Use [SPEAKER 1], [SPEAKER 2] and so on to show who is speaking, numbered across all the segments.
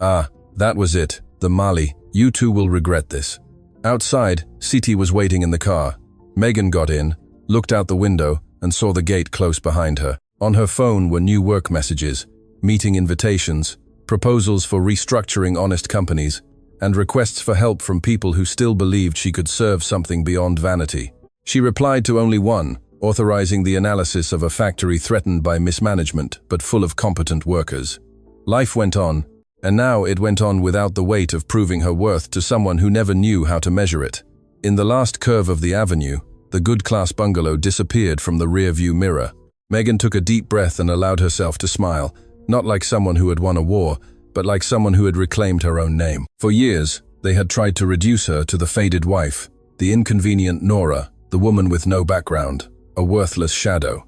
[SPEAKER 1] Ah, that was it. The Mali. You two will regret this. Outside, Siti was waiting in the car. Megan got in, looked out the window, and saw the gate close behind her. On her phone were new work messages, meeting invitations, proposals for restructuring honest companies, and requests for help from people who still believed she could serve something beyond vanity. She replied to only one, authorizing the analysis of a factory threatened by mismanagement but full of competent workers. Life went on, and now it went on without the weight of proving her worth to someone who never knew how to measure it. In the last curve of the avenue, the good-class bungalow disappeared from the rear-view mirror. Megan took a deep breath and allowed herself to smile, not like someone who had won a war, but like someone who had reclaimed her own name. For years, they had tried to reduce her to the faded wife, the inconvenient Nora, the woman with no background, a worthless shadow.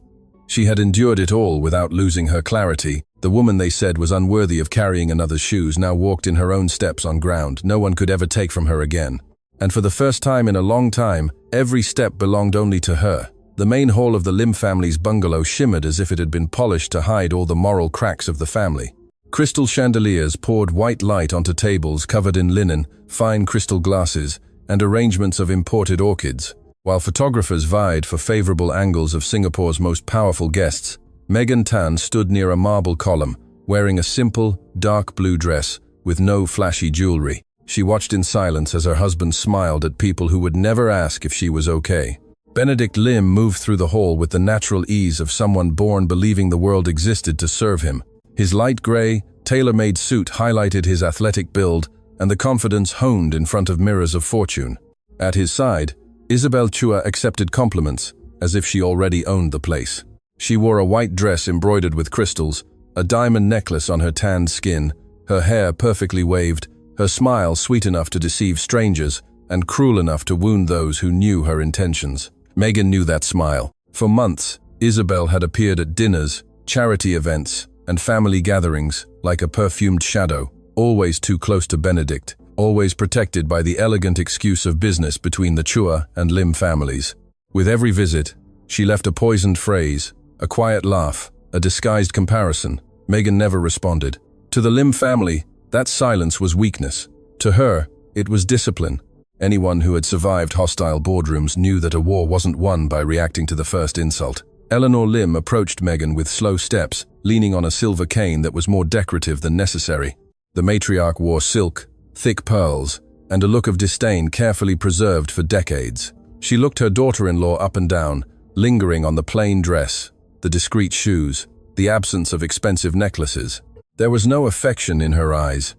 [SPEAKER 1] She had endured it all without losing her clarity. The woman they said was unworthy of carrying another's shoes now walked in her own steps on ground no one could ever take from her again. And for the first time in a long time, every step belonged only to her. The main hall of the Lim family's bungalow shimmered as if it had been polished to hide all the moral cracks of the family. Crystal chandeliers poured white light onto tables covered in linen, fine crystal glasses, and arrangements of imported orchids. While photographers vied for favorable angles of Singapore's most powerful guests, Megan Tan stood near a marble column, wearing a simple, dark blue dress with no flashy jewelry. She watched in silence as her husband smiled at people who would never ask if she was okay. Benedict Lim moved through the hall with the natural ease of someone born believing the world existed to serve him. His light gray, tailor-made suit highlighted his athletic build and the confidence honed in front of mirrors of fortune. At his side, Isabel Chua accepted compliments, as if she already owned the place. She wore a white dress embroidered with crystals, a diamond necklace on her tanned skin, her hair perfectly waved, her smile sweet enough to deceive strangers and cruel enough to wound those who knew her intentions. Megan knew that smile. For months, Isabel had appeared at dinners, charity events, and family gatherings like a perfumed shadow, always too close to Benedict, always protected by the elegant excuse of business between the Chua and Lim families. With every visit, she left a poisoned phrase, a quiet laugh, a disguised comparison. Megan never responded. To the Lim family, that silence was weakness. To her, it was discipline. Anyone who had survived hostile boardrooms knew that a war wasn't won by reacting to the first insult. Eleanor Lim approached Megan with slow steps, leaning on a silver cane that was more decorative than necessary. The matriarch wore silk, thick pearls, and a look of disdain carefully preserved for decades. She looked her daughter-in-law up and down, lingering on the plain dress, the discreet shoes, the absence of expensive necklaces. There was no affection in her eyes.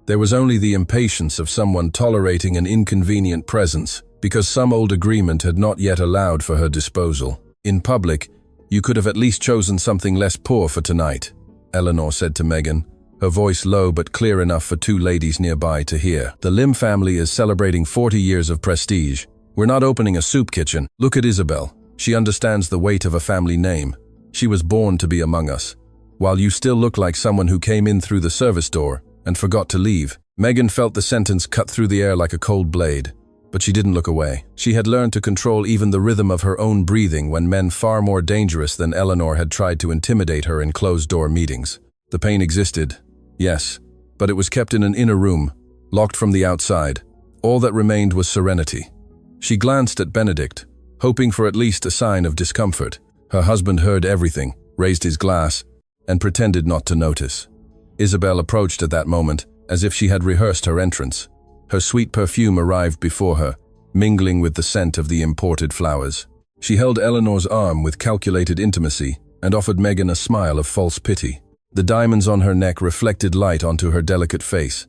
[SPEAKER 1] There was only the impatience of someone tolerating an inconvenient presence because some old agreement had not yet allowed for her disposal. In public, you could have at least chosen something less poor for tonight, Eleanor said to Megan, her voice low but clear enough for two ladies nearby to hear. The Lim family is celebrating 40 years of prestige. We're not opening a soup kitchen. Look at Isabel. She understands the weight of a family name. She was born to be among us. While you still look like someone who came in through the service door and forgot to leave. Megan felt the sentence cut through the air like a cold blade, but she didn't look away. She had learned to control even the rhythm of her own breathing when men far more dangerous than Eleanor had tried to intimidate her in closed-door meetings. The pain existed, yes, but it was kept in an inner room, locked from the outside. All that remained was serenity. She glanced at Benedict, hoping for at least a sign of discomfort. Her husband heard everything, raised his glass, and pretended not to notice. Isabel approached at that moment, as if she had rehearsed her entrance. Her sweet perfume arrived before her, mingling with the scent of the imported flowers. She held Eleanor's arm with calculated intimacy and offered Megan a smile of false pity. The diamonds on her neck reflected light onto her delicate face,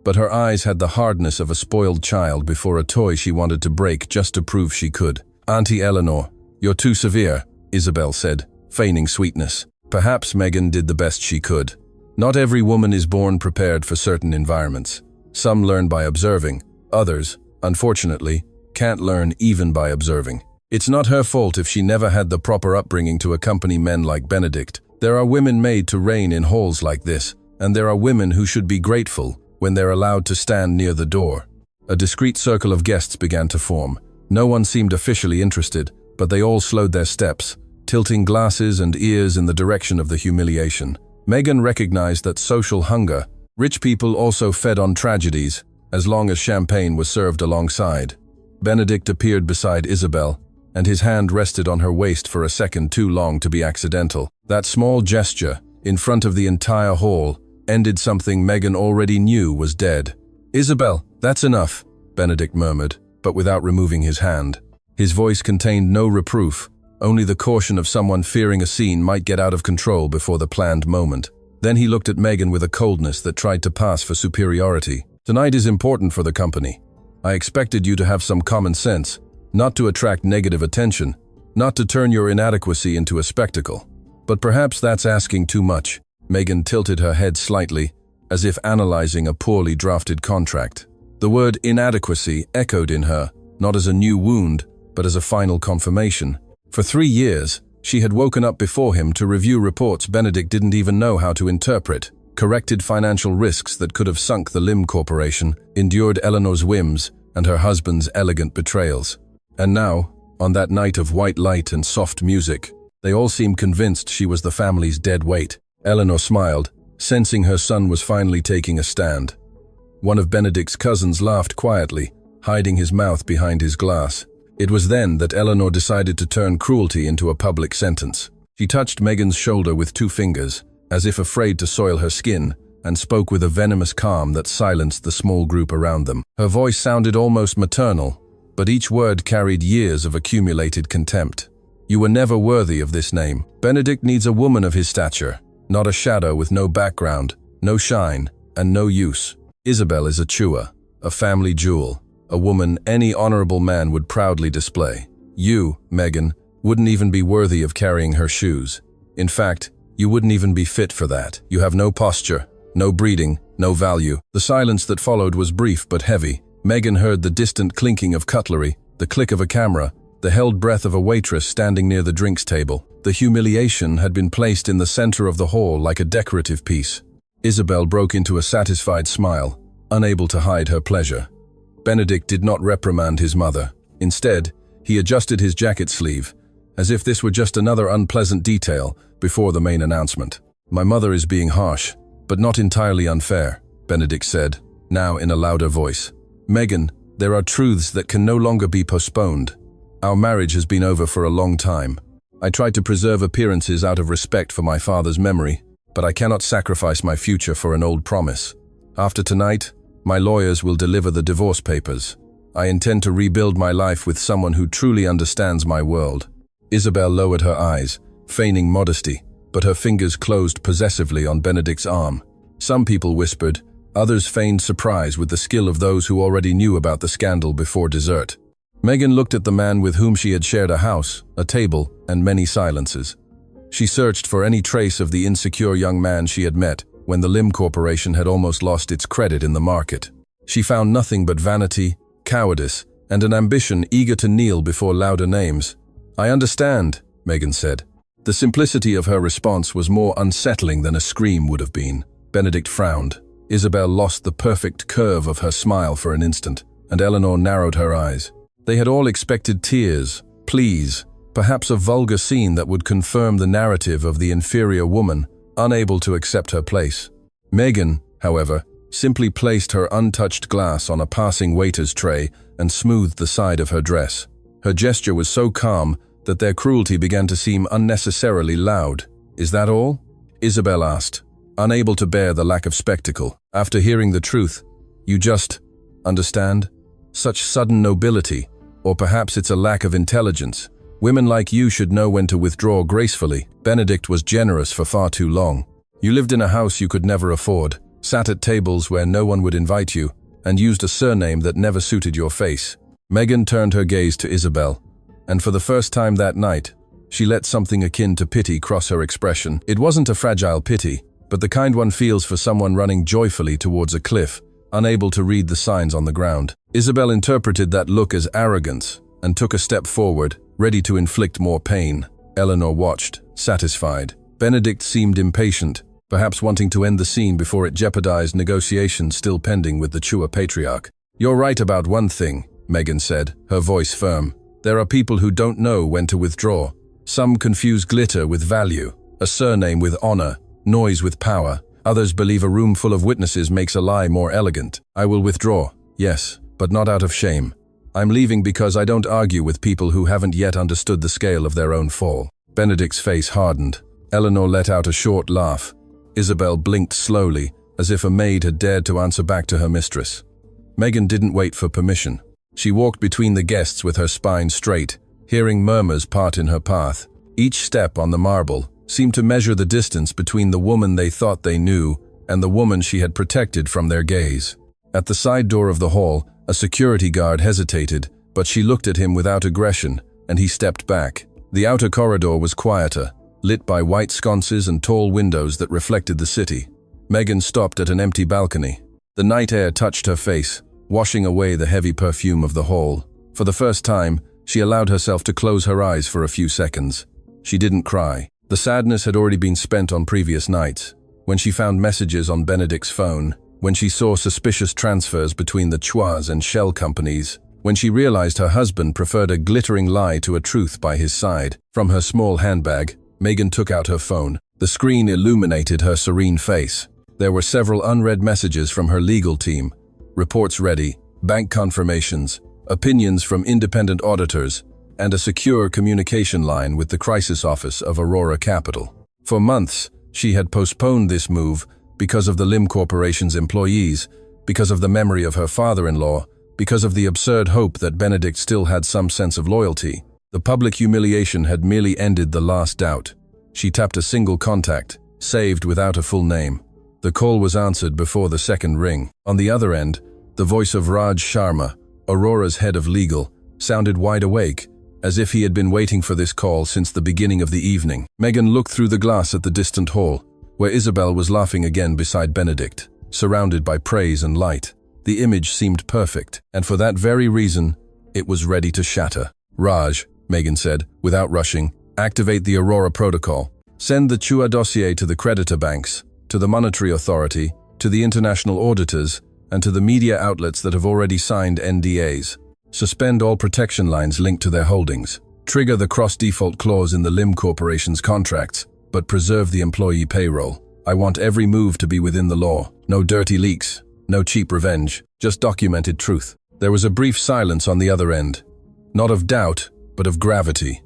[SPEAKER 1] but her eyes had the hardness of a spoiled child before a toy she wanted to break just to prove she could. "Auntie Eleanor, you're too severe," Isabel said, feigning sweetness. Perhaps Megan did the best she could. Not every woman is born prepared for certain environments. Some learn by observing. Others, unfortunately, can't learn even by observing. It's not her fault if she never had the proper upbringing to accompany men like Benedict. There are women made to reign in halls like this, and there are women who should be grateful when they're allowed to stand near the door. A discreet circle of guests began to form. No one seemed officially interested, but they all slowed their steps, tilting glasses and ears in the direction of the humiliation. Megan recognized that social hunger Rich people also fed on tragedies, as long as champagne was served alongside. Benedict appeared beside Isabel, and his hand rested on her waist for a second too long to be accidental. That small gesture, in front of the entire hall, ended something Megan already knew was dead. "Isabel, that's enough," Benedict murmured, but without removing his hand. His voice contained no reproof, only the caution of someone fearing a scene might get out of control before the planned moment. Then he looked at Megan with a coldness that tried to pass for superiority. "Tonight is important for the company. I expected you to have some common sense, not to attract negative attention, not to turn your inadequacy into a spectacle. But perhaps that's asking too much." Megan tilted her head slightly, as if analyzing a poorly drafted contract. The word inadequacy echoed in her, not as a new wound, but as a final confirmation. For 3 years, she had woken up before him to review reports Benedict didn't even know how to interpret, corrected financial risks that could have sunk the Lim Corporation, endured Eleanor's whims and her husband's elegant betrayals. And now, on that night of white light and soft music, they all seemed convinced she was the family's dead weight. Eleanor smiled, sensing her son was finally taking a stand. One of Benedict's cousins laughed quietly, hiding his mouth behind his glass. It was then that Eleanor decided to turn cruelty into a public sentence. She touched Megan's shoulder with 2 fingers, as if afraid to soil her skin, and spoke with a venomous calm that silenced the small group around them. Her voice sounded almost maternal, but each word carried years of accumulated contempt. "You were never worthy of this name. Benedict needs a woman of his stature, not a shadow with no background, no shine, and no use. Isabel is a chewer, a family jewel, a woman any honorable man would proudly display. You, Megan, wouldn't even be worthy of carrying her shoes. In fact, you wouldn't even be fit for that. You have no posture, no breeding, no value." The silence that followed was brief but heavy. Megan heard the distant clinking of cutlery, the click of a camera, the held breath of a waitress standing near the drinks table. The humiliation had been placed in the center of the hall like a decorative piece. Isabel broke into a satisfied smile, unable to hide her pleasure. Benedict did not reprimand his mother. Instead, he adjusted his jacket sleeve, as if this were just another unpleasant detail before the main announcement. "My mother is being harsh, but not entirely unfair," Benedict said, now in a louder voice. "Megan, there are truths that can no longer be postponed. Our marriage has been over for a long time. I tried to preserve appearances out of respect for my father's memory, but I cannot sacrifice my future for an old promise. After tonight, my lawyers will deliver the divorce papers. I intend to rebuild my life with someone who truly understands my world." Isabel lowered her eyes, feigning modesty, but her fingers closed possessively on Benedict's arm. Some people whispered, others feigned surprise with the skill of those who already knew about the scandal before dessert. Megan looked at the man with whom she had shared a house, a table, and many silences. She searched for any trace of the insecure young man she had met when the Lim Corporation had almost lost its credit in the market. She found nothing but vanity, cowardice, and an ambition eager to kneel before louder names. "I understand," Megan said. The simplicity of her response was more unsettling than a scream would have been. Benedict frowned. Isabel lost the perfect curve of her smile for an instant, and Eleanor narrowed her eyes. They had all expected tears, pleas, perhaps a vulgar scene that would confirm the narrative of the inferior woman, unable to accept her place. Megan, however, simply placed her untouched glass on a passing waiter's tray and smoothed the side of her dress. Her gesture was so calm that their cruelty began to seem unnecessarily loud. "Is that all?" Isabel asked, unable to bear the lack of spectacle. "After hearing the truth, you just understand? Such sudden nobility, or perhaps it's a lack of intelligence. Women like you should know when to withdraw gracefully. Benedict was generous for far too long. You lived in a house you could never afford, sat at tables where no one would invite you, and used a surname that never suited your face." Megan turned her gaze to Isabel, and for the first time that night, she let something akin to pity cross her expression. It wasn't a fragile pity, but the kind one feels for someone running joyfully towards a cliff, unable to read the signs on the ground. Isabel interpreted that look as arrogance and took a step forward, ready to inflict more pain. Eleanor watched, satisfied. Benedict seemed impatient, perhaps wanting to end the scene before it jeopardized negotiations still pending with the Chua patriarch. "You're right about one thing," Megan said, her voice firm. "There are people who don't know when to withdraw. Some confuse glitter with value, a surname with honor, noise with power, Others believe a room full of witnesses makes a lie more elegant. I will withdraw, yes, but not out of shame. I'm leaving because I don't argue with people who haven't yet understood the scale of their own fall. Benedict's face hardened. Eleanor let out a short laugh. Isabel blinked slowly, as if a maid had dared to answer back to her mistress. Megan didn't wait for permission. She walked between the guests with her spine straight, hearing murmurs part in her path. Each step on the marble seemed to measure the distance between the woman they thought they knew and the woman she had protected from their gaze. At the side door of the hall, a security guard hesitated, but she looked at him without aggression, and he stepped back. The outer corridor was quieter, lit by white sconces and tall windows that reflected the city. Megan stopped at an empty balcony. The night air touched her face, washing away the heavy perfume of the hall. For the first time, she allowed herself to close her eyes for a few seconds. She didn't cry. The sadness had already been spent on previous nights. When she found messages on Benedict's phone, when she saw suspicious transfers between the Chuas and shell companies, when she realized her husband preferred a glittering lie to a truth by his side. From her small handbag, Megan took out her phone. The screen illuminated her serene face. There were several unread messages from her legal team. Reports ready, bank confirmations, opinions from independent auditors, and a secure communication line with the crisis office of Aurora Capital. For months, she had postponed this move because of the Lim Corporation's employees, because of the memory of her father-in-law, because of the absurd hope that Benedict still had some sense of loyalty. The public humiliation had merely ended the last doubt. She tapped a single contact, saved without a full name. The call was answered before the second ring. On the other end, the voice of Raj Sharma, Aurora's head of legal, sounded wide awake, as if he had been waiting for this call since the beginning of the evening. Megan looked through the glass at the distant hall, where Isabel was laughing again beside Benedict, surrounded by praise and light. The image seemed perfect, and for that very reason, it was ready to shatter. Raj, Megan said, without rushing, activate the Aurora protocol. Send the Chua dossier to the creditor banks, to the Monetary Authority, to the international auditors, and to the media outlets that have already signed NDAs. Suspend all protection lines linked to their holdings. Trigger the cross-default clause in the Lim Corporation's contracts, but preserve the employee payroll. I want every move to be within the law. No dirty leaks, no cheap revenge, just documented truth. There was a brief silence on the other end. Not of doubt, but of gravity.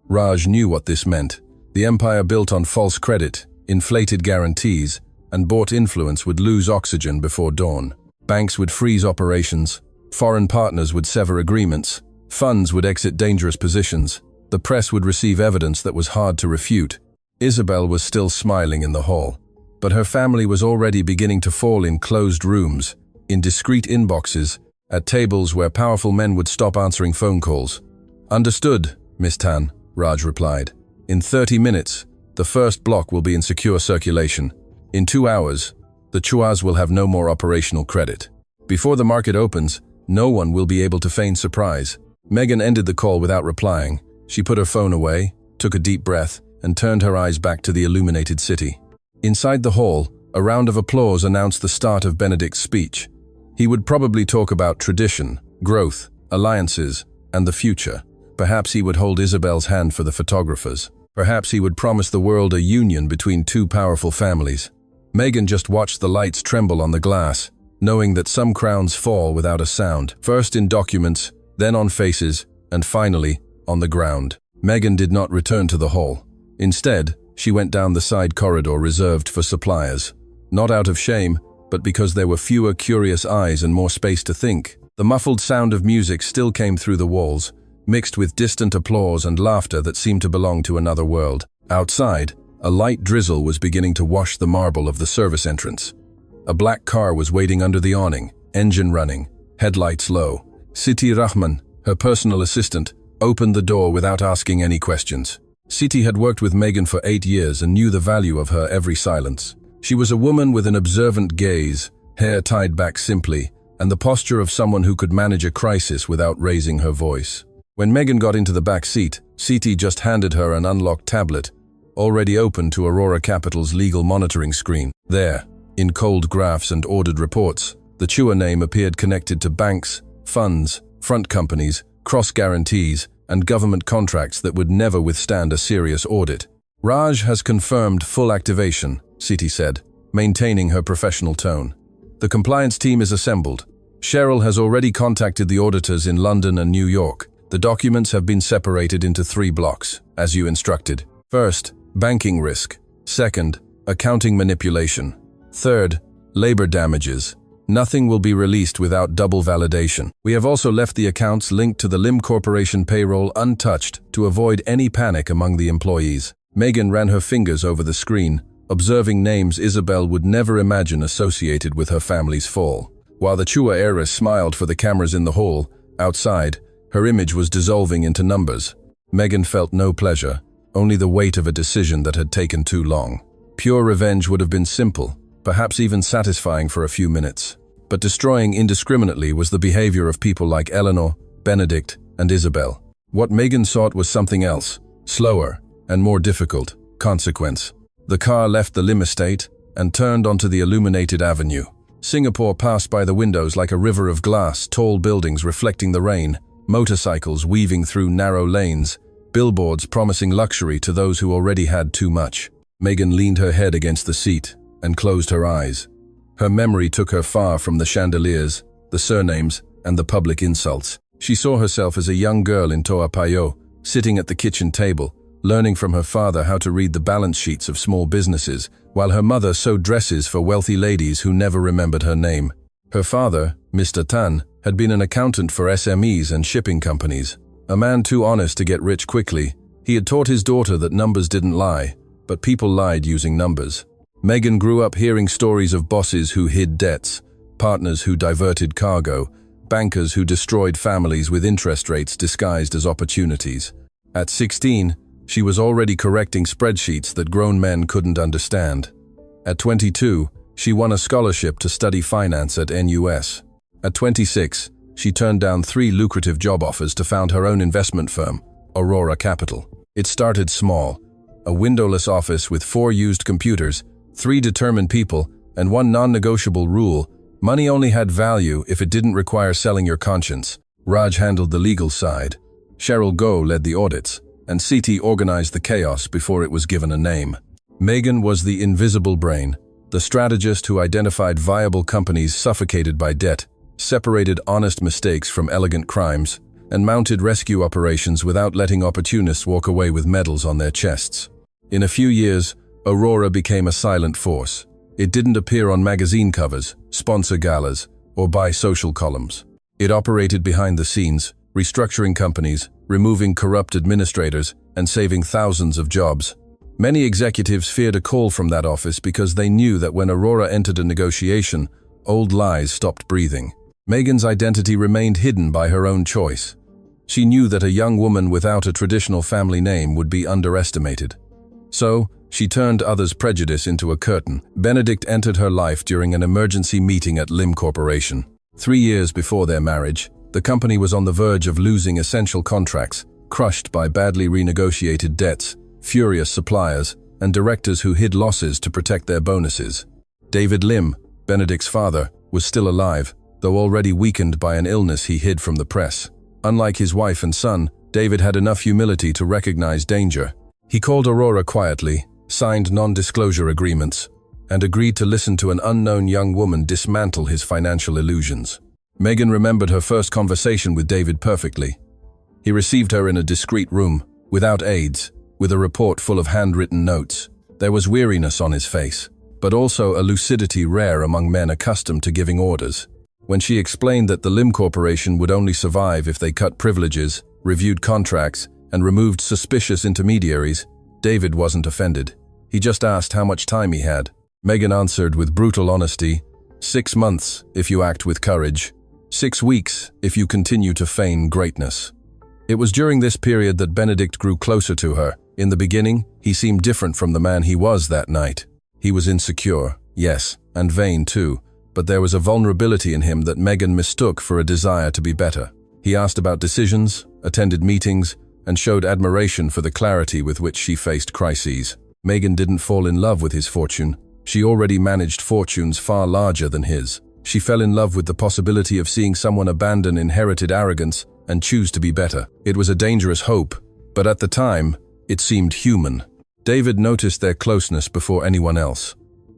[SPEAKER 1] Raj knew what this meant. The empire built on false credit, inflated guarantees, and bought influence would lose oxygen before dawn. Banks would freeze operations. Foreign partners would sever agreements. Funds would exit dangerous positions. The press would receive evidence that was hard to refute. Isabel was still smiling in the hall, but her family was already beginning to fall in closed rooms, in discreet inboxes, at tables where powerful men would stop answering phone calls. Understood, Miss Tan, Raj replied. In 30 minutes, the first block will be in secure circulation. In 2 hours, the Chuas will have no more operational credit. Before the market opens, no one will be able to feign surprise. Megan ended the call without replying. She put her phone away, took a deep breath, and turned her eyes back to the illuminated city. Inside the hall, a round of applause announced the start of Benedict's speech. He would probably talk about tradition, growth, alliances, and the future. Perhaps he would hold Isabel's hand for the photographers. Perhaps he would promise the world a union between two powerful families. Megan just watched the lights tremble on the glass, knowing that some crowns fall without a sound, first in documents, then on faces, and finally, on the ground. Megan did not return to the hall. Instead, she went down the side corridor reserved for suppliers. Not out of shame, but because there were fewer curious eyes and more space to think. The muffled sound of music still came through the walls, mixed with distant applause and laughter that seemed to belong to another world. Outside, a light drizzle was beginning to wash the marble of the service entrance. A black car was waiting under the awning, engine running, headlights low. Siti Rahman, her personal assistant, opened the door without asking any questions. Siti had worked with Megan for 8 years and knew the value of her every silence. She was a woman with an observant gaze, hair tied back simply, and the posture of someone who could manage a crisis without raising her voice. When Megan got into the back seat, Siti just handed her an unlocked tablet, already open to Aurora Capital's legal monitoring screen. There, in cold graphs and ordered reports, the Chua name appeared connected to banks, funds, front companies, cross-guarantees, and government contracts that would never withstand a serious audit. Raj has confirmed full activation, Siti said. maintaining her professional tone. The compliance team is assembled. Cheryl has already contacted the auditors in London and New York. The documents have been separated into 3 blocks, as you instructed. First, banking risk. Second, accounting manipulation. Third, labor damages. Nothing will be released without double validation. We have also left the accounts linked to the Lim Corporation payroll untouched to avoid any panic among the employees. Megan ran her fingers over the screen, observing names Isabel would never imagine associated with her family's fall. While the Chua heiress smiled for the cameras in the hall, outside, her image was dissolving into numbers. Megan felt no pleasure, only the weight of a decision that had taken too long. Pure revenge would have been simple, perhaps even satisfying for a few minutes. But destroying indiscriminately was the behavior of people like Eleanor, Benedict, and Isabel. What Megan sought was something else, slower and more difficult: consequence. The car left the Lim estate and turned onto the illuminated avenue. Singapore passed by the windows like a river of glass, tall buildings reflecting the rain, motorcycles weaving through narrow lanes, billboards promising luxury to those who already had too much. Megan leaned her head against the seat and closed her eyes. Her memory took her far from the chandeliers, the surnames, and the public insults. She saw herself as a young girl in Toa Payoh, sitting at the kitchen table, learning from her father how to read the balance sheets of small businesses, while her mother sewed dresses for wealthy ladies who never remembered her name. Her father, Mr. Tan, had been an accountant for SMEs and shipping companies. A man too honest to get rich quickly, he had taught his daughter that numbers didn't lie, but people lied using numbers. Megan grew up hearing stories of bosses who hid debts, partners who diverted cargo, bankers who destroyed families with interest rates disguised as opportunities. At 16, she was already correcting spreadsheets that grown men couldn't understand. At 22, she won a scholarship to study finance at NUS. At 26, she turned down 3 lucrative job offers to found her own investment firm, Aurora Capital. It started small: a windowless office with 4 used computers, 3 determined people, and 1 non-negotiable rule: money only had value if it didn't require selling your conscience. Raj handled the legal side. Cheryl Goh led the audits, and CT organized the chaos before it was given a name. Megan was the invisible brain, the strategist who identified viable companies suffocated by debt, separated honest mistakes from elegant crimes, and mounted rescue operations without letting opportunists walk away with medals on their chests. In a few years, Aurora became a silent force. It didn't appear on magazine covers, sponsor galas, or buy social columns. It operated behind the scenes, restructuring companies, removing corrupt administrators, and saving thousands of jobs. Many executives feared a call from that office because they knew that when Aurora entered a negotiation, old lies stopped breathing. Megan's identity remained hidden by her own choice. She knew that a young woman without a traditional family name would be underestimated. So, she turned others' prejudice into a curtain. Benedict entered her life during an emergency meeting at Lim Corporation. 3 years before their marriage, the company was on the verge of losing essential contracts, crushed by badly renegotiated debts, furious suppliers, and directors who hid losses to protect their bonuses. David Lim, Benedict's father, was still alive, though already weakened by an illness he hid from the press. Unlike his wife and son, David had enough humility to recognize danger. He called Aurora quietly, signed non-disclosure agreements, and agreed to listen to an unknown young woman dismantle his financial illusions. Megan remembered her first conversation with David perfectly. He received her in a discreet room, without aides, with a report full of handwritten notes. There was weariness on his face, but also a lucidity rare among men accustomed to giving orders. When she explained that the Lim Corporation would only survive if they cut privileges, reviewed contracts, and removed suspicious intermediaries, David wasn't offended. He just asked how much time he had. Megan answered with brutal honesty, 6 months if you act with courage, 6 weeks if you continue to feign greatness. It was during this period that Benedict grew closer to her. In the beginning, he seemed different from the man he was that night. He was insecure, yes, and vain too, but there was a vulnerability in him that Megan mistook for a desire to be better. He asked about decisions, attended meetings, and showed admiration for the clarity with which she faced crises. Megan didn't fall in love with his fortune. She already managed fortunes far larger than his. She fell in love with the possibility of seeing someone abandon inherited arrogance and choose to be better. It was a dangerous hope, but at the time, it seemed human. David noticed their closeness before anyone else.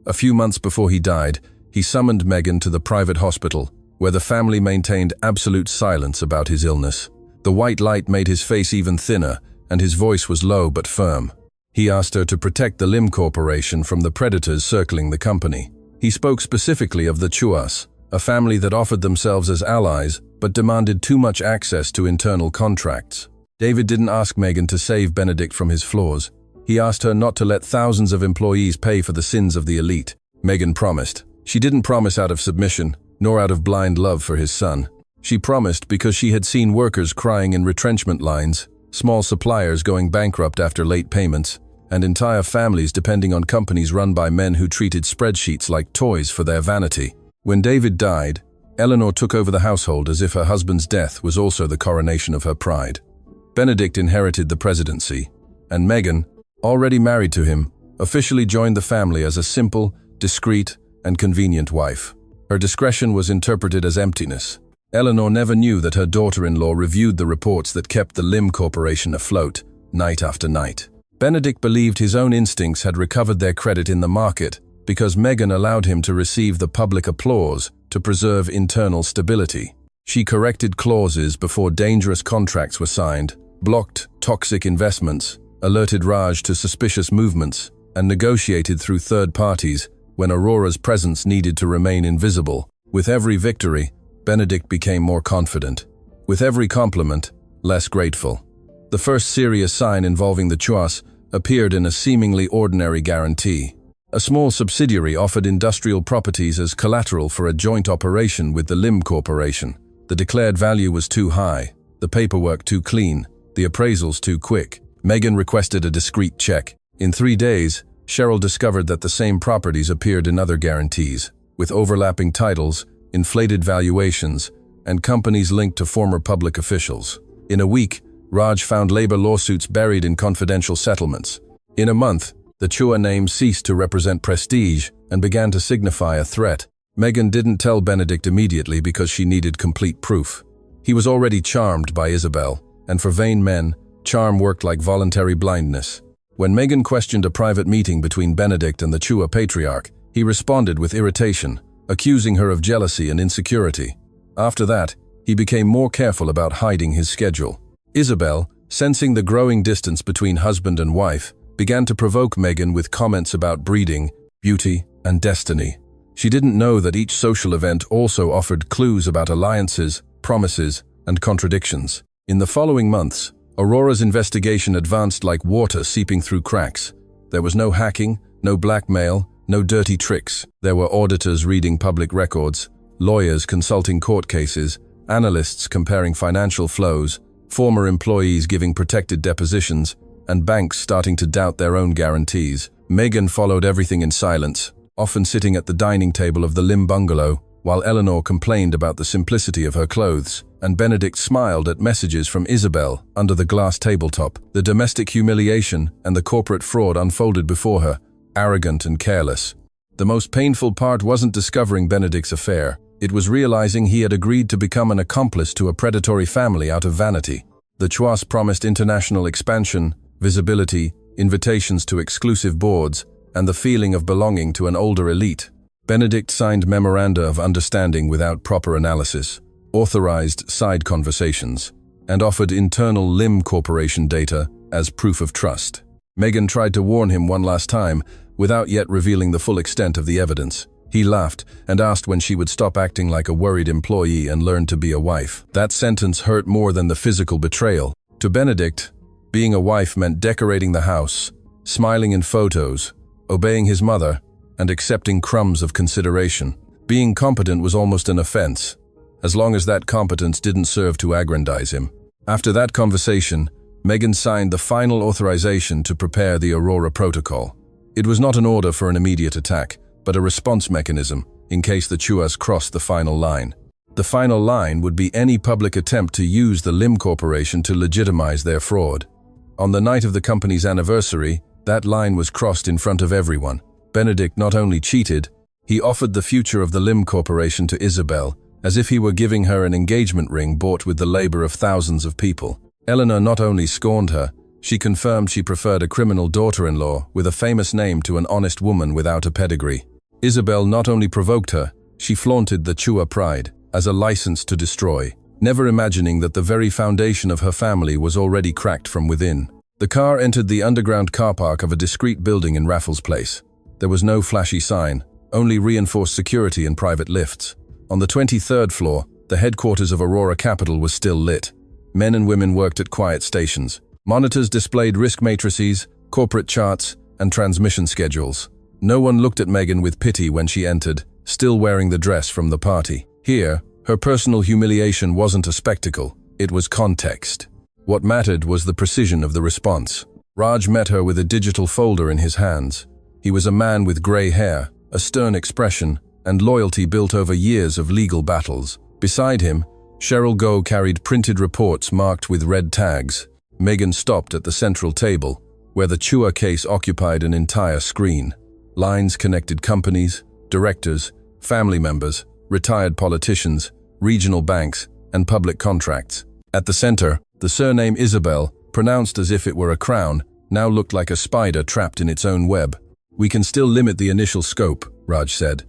[SPEAKER 1] A few months before he died, he summoned Megan to the private hospital, where the family maintained absolute silence about his illness. The white light made his face even thinner, and his voice was low but firm. He asked her to protect the Lim Corporation from the predators circling the company. He spoke specifically of the Chuas, a family that offered themselves as allies but demanded too much access to internal contracts. David didn't ask Megan to save Benedict from his flaws. He asked her not to let thousands of employees pay for the sins of the elite. Megan promised. She didn't promise out of submission, nor out of blind love for his son. She promised because she had seen workers crying in retrenchment lines, small suppliers going bankrupt after late payments, and entire families depending on companies run by men who treated spreadsheets like toys for their vanity. When David died, Eleanor took over the household as if her husband's death was also the coronation of her pride. Benedict inherited the presidency, and Megan, already married to him, officially joined the family as a simple, discreet, and convenient wife. Her discretion was interpreted as emptiness. Eleanor never knew that her daughter-in-law reviewed the reports that kept the Lim Corporation afloat, night after night. Benedict believed his own instincts had recovered their credit in the market because Megan allowed him to receive the public applause to preserve internal stability. She corrected clauses before dangerous contracts were signed, blocked toxic investments, alerted Raj to suspicious movements, and negotiated through third parties when Aurora's presence needed to remain invisible. With every victory, Benedict became more confident. With every compliment, less grateful. The first serious sign involving the Chuas appeared in a seemingly ordinary guarantee. A small subsidiary offered industrial properties as collateral for a joint operation with the Lim Corporation. The declared value was too high, the paperwork too clean, the appraisals too quick. Megan requested a discreet check. In 3 days, Cheryl discovered that the same properties appeared in other guarantees, with overlapping titles, inflated valuations, and companies linked to former public officials. In a week, Raj found labor lawsuits buried in confidential settlements. In a month, the Chua name ceased to represent prestige and began to signify a threat. Megan didn't tell Benedict immediately because she needed complete proof. He was already charmed by Isabel, and for vain men, charm worked like voluntary blindness. When Megan questioned a private meeting between Benedict and the Chua patriarch, he responded with irritation, accusing her of jealousy and insecurity. After that, he became more careful about hiding his schedule. Isabel, sensing the growing distance between husband and wife, began to provoke Megan with comments about breeding, beauty, and destiny. She didn't know that each social event also offered clues about alliances, promises, and contradictions. In the following months, Aurora's investigation advanced like water seeping through cracks. There was no hacking, no blackmail, no dirty tricks. There were auditors reading public records, lawyers consulting court cases, analysts comparing financial flows, former employees giving protected depositions, and banks starting to doubt their own guarantees. Megan followed everything in silence, often sitting at the dining table of the Lim bungalow, while Eleanor complained about the simplicity of her clothes, and Benedict smiled at messages from Isabel under the glass tabletop. The domestic humiliation and the corporate fraud unfolded before her, arrogant and careless. The most painful part wasn't discovering Benedict's affair. It was realizing he had agreed to become an accomplice to a predatory family out of vanity. The Chuas promised international expansion, visibility, invitations to exclusive boards, and the feeling of belonging to an older elite. Benedict signed memoranda of understanding without proper analysis, authorized side conversations, and offered internal Lim Corporation data as proof of trust. Megan tried to warn him one last time, without yet revealing the full extent of the evidence. He laughed and asked when she would stop acting like a worried employee and learn to be a wife. That sentence hurt more than the physical betrayal. To Benedict, being a wife meant decorating the house, smiling in photos, obeying his mother, and accepting crumbs of consideration. Being competent was almost an offense, as long as that competence didn't serve to aggrandize him. After that conversation, Megan signed the final authorization to prepare the Aurora Protocol. It was not an order for an immediate attack, but a response mechanism in case the Chuas crossed the final line. The final line would be any public attempt to use the Lim Corporation to legitimize their fraud. On the night of the company's anniversary, that line was crossed in front of everyone. Benedict not only cheated, he offered the future of the Lim Corporation to Isabel, as if he were giving her an engagement ring bought with the labor of thousands of people. Eleanor not only scorned her, she confirmed she preferred a criminal daughter-in-law with a famous name to an honest woman without a pedigree. Isabel not only provoked her, she flaunted the Chua pride as a license to destroy, never imagining that the very foundation of her family was already cracked from within. The car entered the underground car park of a discreet building in Raffles Place. There was no flashy sign, only reinforced security and private lifts. On the 23rd floor, the headquarters of Aurora Capital was still lit. Men and women worked at quiet stations. Monitors displayed risk matrices, corporate charts, and transmission schedules. No one looked at Megan with pity when she entered, still wearing the dress from the party. Here, her personal humiliation wasn't a spectacle, it was context. What mattered was the precision of the response. Raj met her with a digital folder in his hands. He was a man with grey hair, a stern expression, and loyalty built over years of legal battles. Beside him, Cheryl Goh carried printed reports marked with red tags. Megan stopped at the central table, where the Chua case occupied an entire screen. Lines connected companies, directors, family members, retired politicians, regional banks, and public contracts. At the center, the surname Isabel, pronounced as if it were a crown, now looked like a spider trapped in its own web. "We can still limit the initial scope," Raj said.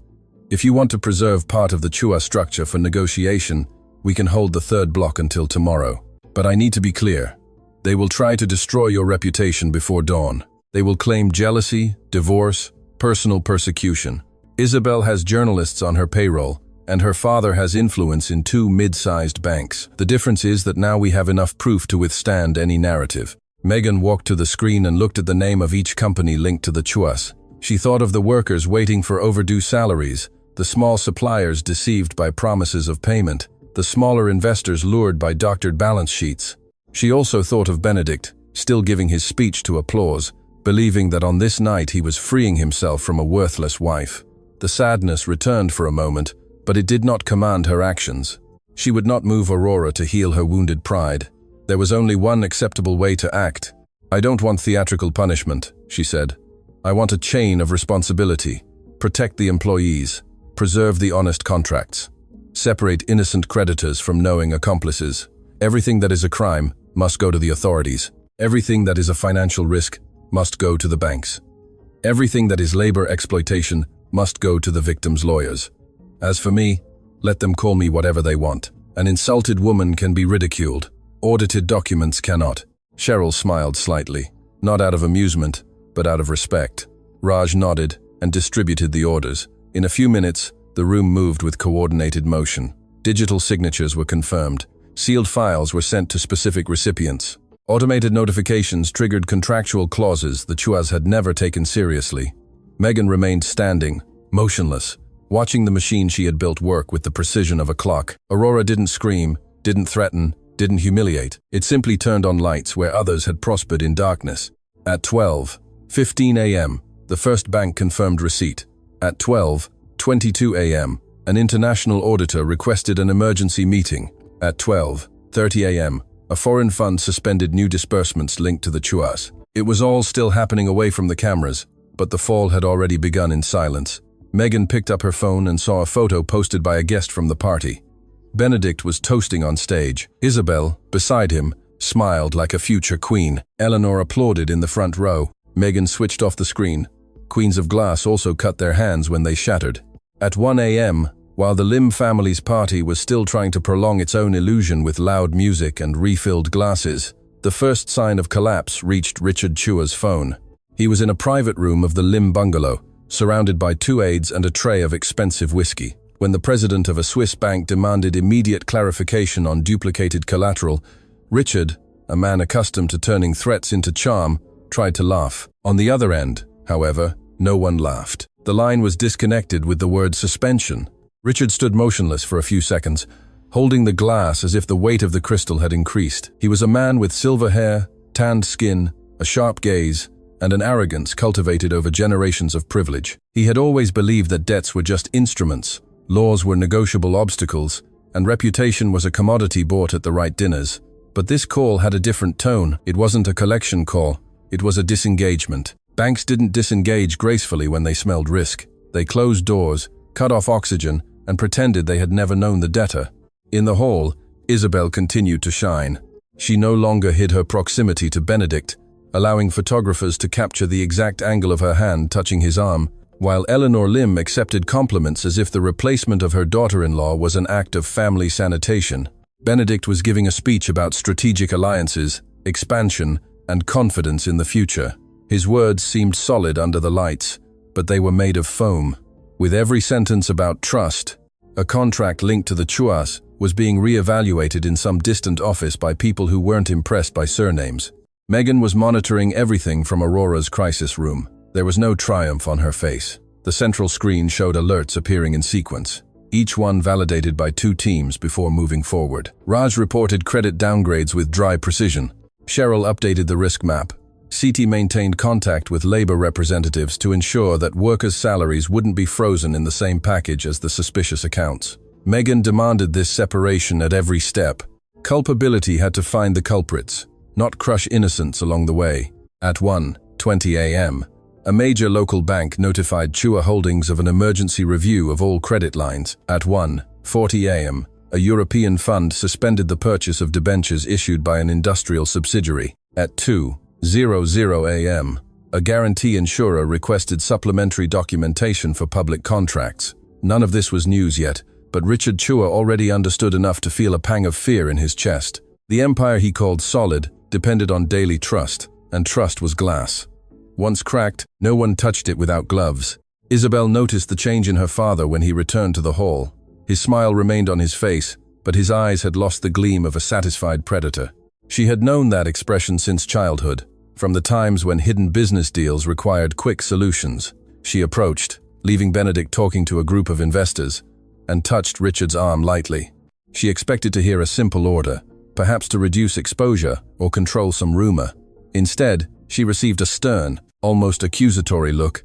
[SPEAKER 1] "If you want to preserve part of the Chua structure for negotiation, we can hold the third block until tomorrow. But I need to be clear. They will try to destroy your reputation before dawn. They will claim jealousy, divorce, personal persecution. Isabel has journalists on her payroll, and her father has influence in 2 mid-sized banks. The difference is that now we have enough proof to withstand any narrative." Megan walked to the screen and looked at the name of each company linked to the Chuas. She thought of the workers waiting for overdue salaries, the small suppliers deceived by promises of payment, the smaller investors lured by doctored balance sheets. She also thought of Benedict, still giving his speech to applause, believing that on this night he was freeing himself from a worthless wife. The sadness returned for a moment, but it did not command her actions. She would not move Aurora to heal her wounded pride. There was only one acceptable way to act. "I don't want theatrical punishment," she said. "I want a chain of responsibility. Protect the employees. Preserve the honest contracts. Separate innocent creditors from knowing accomplices. Everything that is a crime must go to the authorities. Everything that is a financial risk must go to the banks. Everything that is labor exploitation must go to the victim's lawyers. As for me, let them call me whatever they want. An insulted woman can be ridiculed. Audited documents cannot." Cheryl smiled slightly, not out of amusement, but out of respect. Raj nodded and distributed the orders. In a few minutes, the room moved with coordinated motion. Digital signatures were confirmed. Sealed files were sent to specific recipients. Automated notifications triggered contractual clauses the Chuas had never taken seriously. Megan remained standing, motionless, watching the machine she had built work with the precision of a clock. Aurora didn't scream, didn't threaten, didn't humiliate. It simply turned on lights where others had prospered in darkness. At 12:15 a.m., the first bank confirmed receipt. At 12:22 a.m., an international auditor requested an emergency meeting. At 12:30 a.m., a foreign fund suspended new disbursements linked to the Chuas. It was all still happening away from the cameras, but the fall had already begun in silence. Megan picked up her phone and saw a photo posted by a guest from the party. Benedict was toasting on stage. Isabel, beside him, smiled like a future queen. Eleanor applauded in the front row. Megan switched off the screen. Queens of glass also cut their hands when they shattered. At 1 a.m., while the Lim family's party was still trying to prolong its own illusion with loud music and refilled glasses, the first sign of collapse reached Richard Chua's phone. He was in a private room of the Lim bungalow, surrounded by 2 aides and a tray of expensive whiskey. When the president of a Swiss bank demanded immediate clarification on duplicated collateral, Richard, a man accustomed to turning threats into charm, tried to laugh. On the other end, however, no one laughed. The line was disconnected with the word suspension. Richard stood motionless for a few seconds, holding the glass as if the weight of the crystal had increased. He was a man with silver hair, tanned skin, a sharp gaze, and an arrogance cultivated over generations of privilege. He had always believed that debts were just instruments, laws were negotiable obstacles, and reputation was a commodity bought at the right dinners. But this call had a different tone. It wasn't a collection call, it was a disengagement. Banks didn't disengage gracefully when they smelled risk. They closed doors, cut off oxygen, and pretended they had never known the debtor. In the hall, Isabel continued to shine. She no longer hid her proximity to Benedict, allowing photographers to capture the exact angle of her hand touching his arm. while Eleanor Lim accepted compliments as if the replacement of her daughter-in-law was an act of family sanitation. Benedict was giving a speech about strategic alliances, expansion, and confidence in the future. His words seemed solid under the lights, but they were made of foam. With every sentence about trust, a contract linked to the Chuas was being re-evaluated in some distant office by people who weren't impressed by surnames. Megan was monitoring everything from Aurora's crisis room. There was no triumph on her face. The central screen showed alerts appearing in sequence, each one validated by 2 teams before moving forward. Raj reported credit downgrades with dry precision. Cheryl updated the risk map. CT maintained contact with labor representatives to ensure that workers' salaries wouldn't be frozen in the same package as the suspicious accounts. Megan demanded this separation at every step. Culpability had to find the culprits, not crush innocents along the way. At 1:20 a.m., a major local bank notified Chua Holdings of an emergency review of all credit lines. At 1:40 a.m., a European fund suspended the purchase of debentures issued by an industrial subsidiary. At 2:00 a.m., a guarantee insurer requested supplementary documentation for public contracts. None of this was news yet, but Richard Chua already understood enough to feel a pang of fear in his chest. The empire he called solid depended on daily trust, and trust was glass. Once cracked, no one touched it without gloves. Isabel noticed the change in her father when he returned to the hall. His smile remained on his face, but his eyes had lost the gleam of a satisfied predator. She had known that expression since childhood, from the times when hidden business deals required quick solutions. She approached, leaving Benedict talking to a group of investors, and touched Richard's arm lightly. She expected to hear a simple order, perhaps to reduce exposure or control some rumor. Instead, she received a stern, almost accusatory look,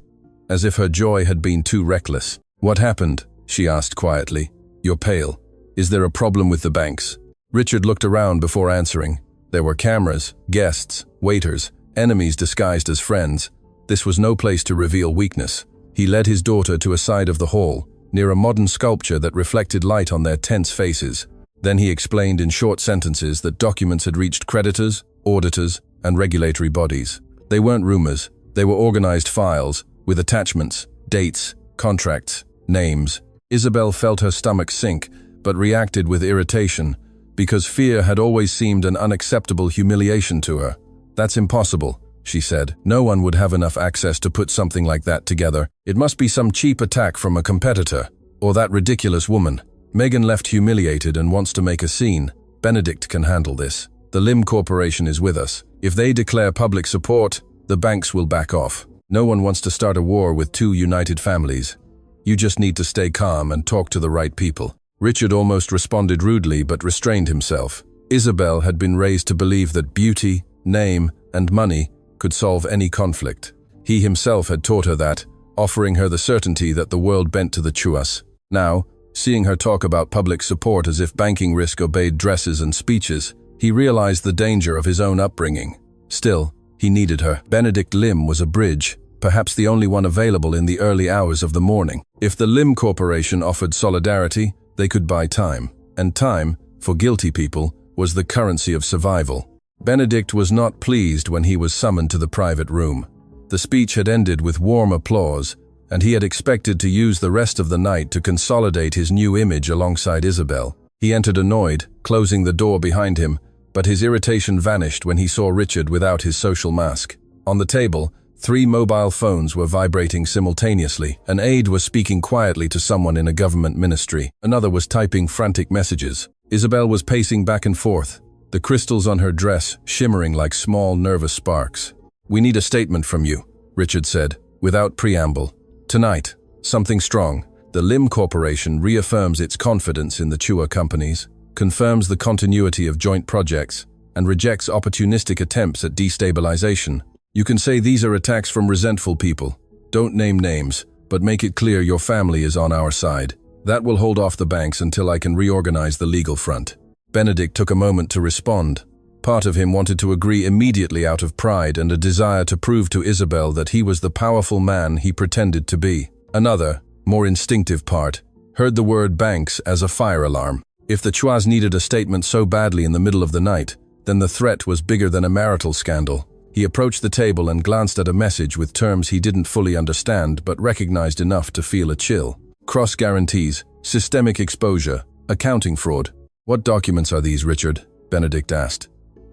[SPEAKER 1] as if her joy had been too reckless. "What happened?" she asked quietly. "You're pale. Is there a problem with the banks?" Richard looked around before answering. There were cameras, guests, waiters, enemies disguised as friends. This was no place to reveal weakness. He led his daughter to a side of the hall, near a modern sculpture that reflected light on their tense faces. Then he explained in short sentences that documents had reached creditors, auditors, and regulatory bodies. They weren't rumors. They were organized files, with attachments, dates, contracts, names. Isabel felt her stomach sink, but reacted with irritation, because fear had always seemed an unacceptable humiliation to her. "That's impossible," she said. "No one would have enough access to put something like that together. It must be some cheap attack from a competitor, or that ridiculous woman." Megan left humiliated and wants to make a scene. Benedict can handle this. The Lim Corporation is with us. If they declare public support, the banks will back off. No one wants to start a war with 2 united families. You just need to stay calm and talk to the right people. Richard almost responded rudely but restrained himself. Isabel had been raised to believe that beauty, name, and money could solve any conflict. He himself had taught her that, offering her the certainty that the world bent to the Chuas. Now, seeing her talk about public support as if banking risk obeyed dresses and speeches, he realized the danger of his own upbringing. Still, he needed her. Benedict Lim was a bridge, perhaps the only one available in the early hours of the morning. If the Lim Corporation offered solidarity, they could buy time. And time, for guilty people, was the currency of survival. Benedict was not pleased when he was summoned to the private room. The speech had ended with warm applause, and he had expected to use the rest of the night to consolidate his new image alongside Isabel. He entered annoyed, closing the door behind him, but his irritation vanished when he saw Richard without his social mask. On the table, 3 mobile phones were vibrating simultaneously. An aide was speaking quietly to someone in a government ministry. Another was typing frantic messages. Isabel was pacing back and forth, the crystals on her dress shimmering like small, nervous sparks. "We need a statement from you," Richard said, without preamble. "Tonight, something strong. The Lim Corporation reaffirms its confidence in the Chua companies, confirms the continuity of joint projects, and rejects opportunistic attempts at destabilization. You can say these are attacks from resentful people. Don't name names, but make it clear your family is on our side. That will hold off the banks until I can reorganize the legal front." Benedict took a moment to respond. Part of him wanted to agree immediately out of pride and a desire to prove to Isabel that he was the powerful man he pretended to be. Another, more instinctive part, heard the word banks as a fire alarm. If the Chuas needed a statement so badly in the middle of the night, then the threat was bigger than a marital scandal. He approached the table and glanced at a message with terms he didn't fully understand but recognized enough to feel a chill. Cross guarantees, systemic exposure, accounting fraud. What documents are these, Richard? Benedict asked.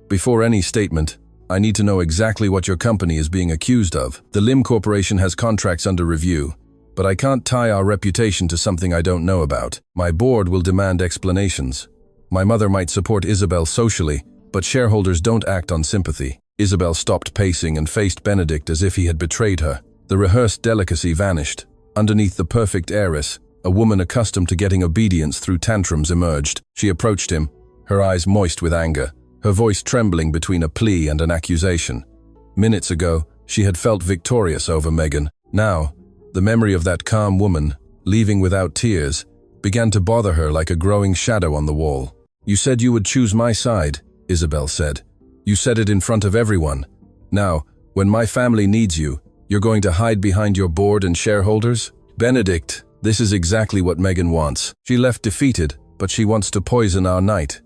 [SPEAKER 1] Before any statement, I need to know exactly what your company is being accused of. The Lim Corporation has contracts under review, but I can't tie our reputation to something I don't know about. My board will demand explanations. My mother might support Isabel socially, but shareholders don't act on sympathy. Isabel stopped pacing and faced Benedict as if he had betrayed her. The rehearsed delicacy vanished. Underneath the perfect heiress, a woman accustomed to getting obedience through tantrums emerged. She approached him, her eyes moist with anger, her voice trembling between a plea and an accusation. Minutes ago, she had felt victorious over Megan. Now, the memory of that calm woman, leaving without tears, began to bother her like a growing shadow on the wall. You said you would choose my side, Isabel said. You said it in front of everyone. Now, when my family needs you, you're going to hide behind your board and shareholders? Benedict, this is exactly what Megan wants. She left defeated, but she wants to poison our night.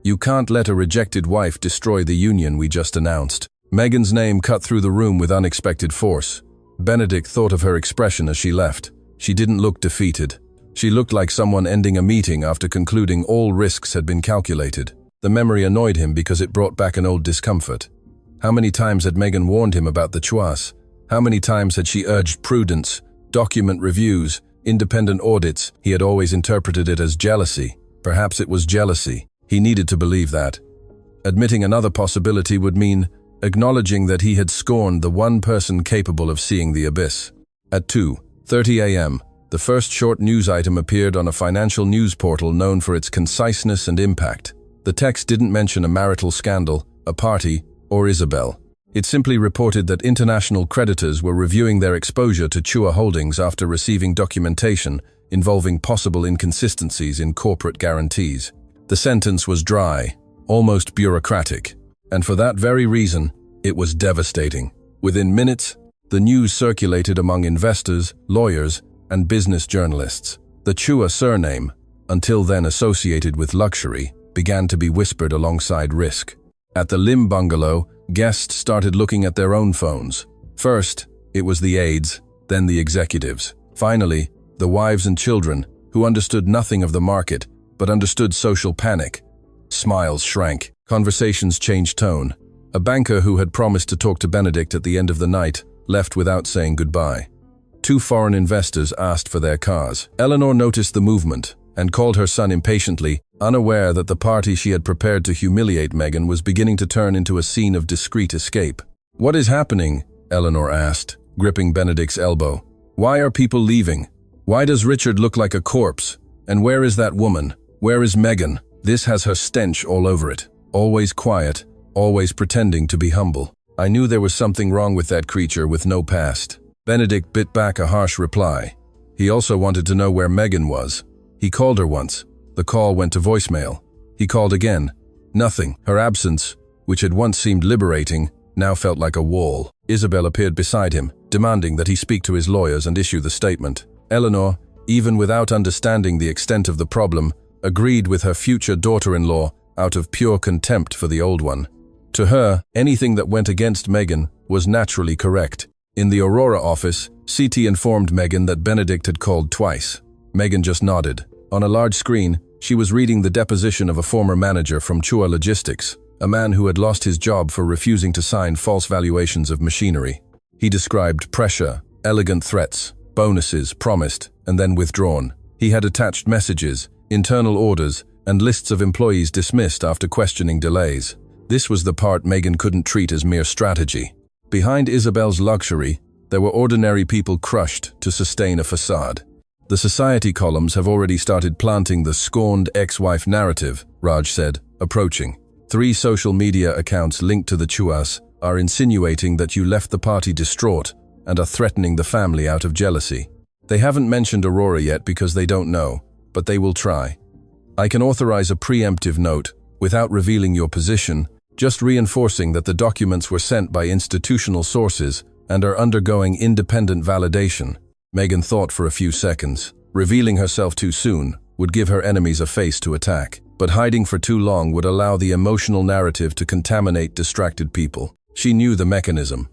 [SPEAKER 1] You can't let a rejected wife destroy the union we just announced. Megan's name cut through the room with unexpected force. Benedict thought of her expression as she left. She didn't look defeated. She looked like someone ending a meeting after concluding all risks had been calculated. The memory annoyed him because it brought back an old discomfort. How many times had Megan warned him about the Chuas? How many times had she urged prudence, document reviews, independent audits? He had always interpreted it as jealousy. Perhaps it was jealousy. He needed to believe that. Admitting another possibility would mean acknowledging that he had scorned the one person capable of seeing the abyss. At 2:30 a.m., the first short news item appeared on a financial news portal known for its conciseness and impact. The text didn't mention a marital scandal, a party, or Isabel. It simply reported that international creditors were reviewing their exposure to Chua Holdings after receiving documentation involving possible inconsistencies in corporate guarantees. The sentence was dry, almost bureaucratic, and for that very reason, it was devastating. Within minutes, the news circulated among investors, lawyers, and business journalists. The Chua surname, until then associated with luxury, began to be whispered alongside risk. At the Lim bungalow, guests started looking at their own phones. First, it was the aides, then the executives. Finally, the wives and children, who understood nothing of the market, but understood social panic. Smiles shrank. Conversations changed tone. A banker who had promised to talk to Benedict at the end of the night left without saying goodbye. 2 foreign investors asked for their cars. Eleanor noticed the movement and called her son impatiently, unaware that the party she had prepared to humiliate Megan was beginning to turn into a scene of discreet escape. What is happening? Eleanor asked, gripping Benedict's elbow. Why are people leaving? Why does Richard look like a corpse? And where is that woman? Where is Megan? This has her stench all over it. Always quiet, always pretending to be humble. I knew there was something wrong with that creature with no past. Benedict bit back a harsh reply. He also wanted to know where Megan was. He called her once. The call went to voicemail. He called again. Nothing. Her absence, which had once seemed liberating, now felt like a wall. Isabel appeared beside him, demanding that he speak to his lawyers and issue the statement. Eleanor, even without understanding the extent of the problem, agreed with her future daughter-in-law out of pure contempt for the old one. To her, anything that went against Megan was naturally correct. In the Aurora office, CT informed Megan that Benedict had called twice. Megan just nodded. On a large screen, she was reading the deposition of a former manager from Chua Logistics, a man who had lost his job for refusing to sign false valuations of machinery. He described pressure, elegant threats, bonuses promised and then withdrawn. He had attached messages, internal orders, and lists of employees dismissed after questioning delays. This was the part Megan couldn't treat as mere strategy. Behind Isabel's luxury, there were ordinary people crushed to sustain a facade. The society columns have already started planting the scorned ex-wife narrative, Raj said, approaching. 3 social media accounts linked to the Chuas are insinuating that you left the party distraught and are threatening the family out of jealousy. They haven't mentioned Aurora yet because they don't know, but they will try. I can authorize a preemptive note without revealing your position, just reinforcing that the documents were sent by institutional sources and are undergoing independent validation. Megan thought for a few seconds. Revealing herself too soon would give her enemies a face to attack, but hiding for too long would allow the emotional narrative to contaminate distracted people. She knew the mechanism.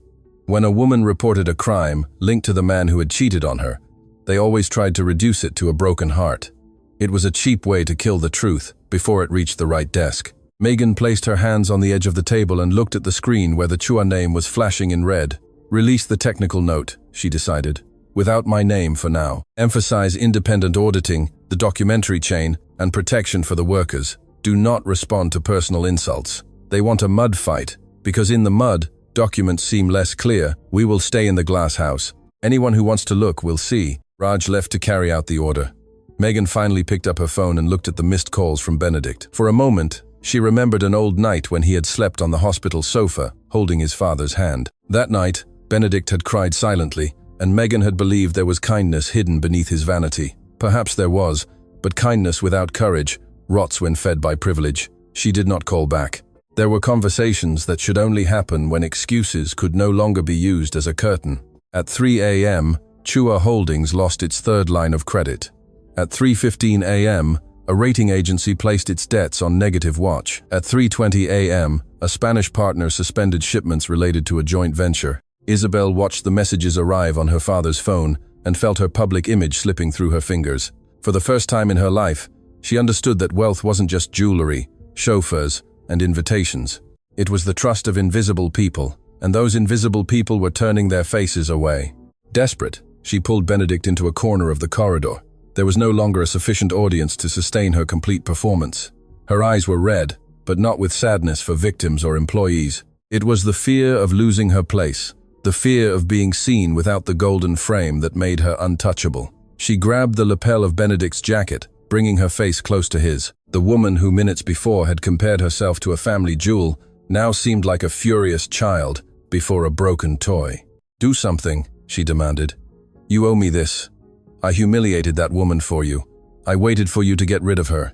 [SPEAKER 1] When a woman reported a crime linked to the man who had cheated on her, they always tried to reduce it to a broken heart. It was a cheap way to kill the truth before it reached the right desk. Megan placed her hands on the edge of the table and looked at the screen where the Chua name was flashing in red. Release the technical note, she decided. Without my name for now. Emphasize independent auditing, the documentary chain, and protection for the workers. Do not respond to personal insults. They want a mud fight, because in the mud, documents seem less clear. We will stay in the glass house. Anyone who wants to look will see. Raj left to carry out the order. Megan finally picked up her phone and looked at the missed calls from Benedict. For a moment, she remembered an old night when he had slept on the hospital sofa, holding his father's hand. That night, Benedict had cried silently, and Megan had believed there was kindness hidden beneath his vanity. Perhaps there was, but kindness without courage rots when fed by privilege. She did not call back. There were conversations that should only happen when excuses could no longer be used as a curtain. At 3 a.m., Chua Holdings lost its third line of credit. At 3:15 a.m., a rating agency placed its debts on negative watch. At 3:20 a.m., a Spanish partner suspended shipments related to a joint venture. Isabel watched the messages arrive on her father's phone and felt her public image slipping through her fingers. For the first time in her life, she understood that wealth wasn't just jewelry, chauffeurs, and invitations. It was the trust of invisible people, and those invisible people were turning their faces away. Desperate, she pulled Benedict into a corner of the corridor. There was no longer a sufficient audience to sustain her complete performance. Her eyes were red, but not with sadness for victims or employees. It was the fear of losing her place, the fear of being seen without the golden frame that made her untouchable. She grabbed the lapel of Benedict's jacket, bringing her face close to his. The woman who minutes before had compared herself to a family jewel now seemed like a furious child before a broken toy. Do something, she demanded. You owe me this. I humiliated that woman for you. I waited for you to get rid of her.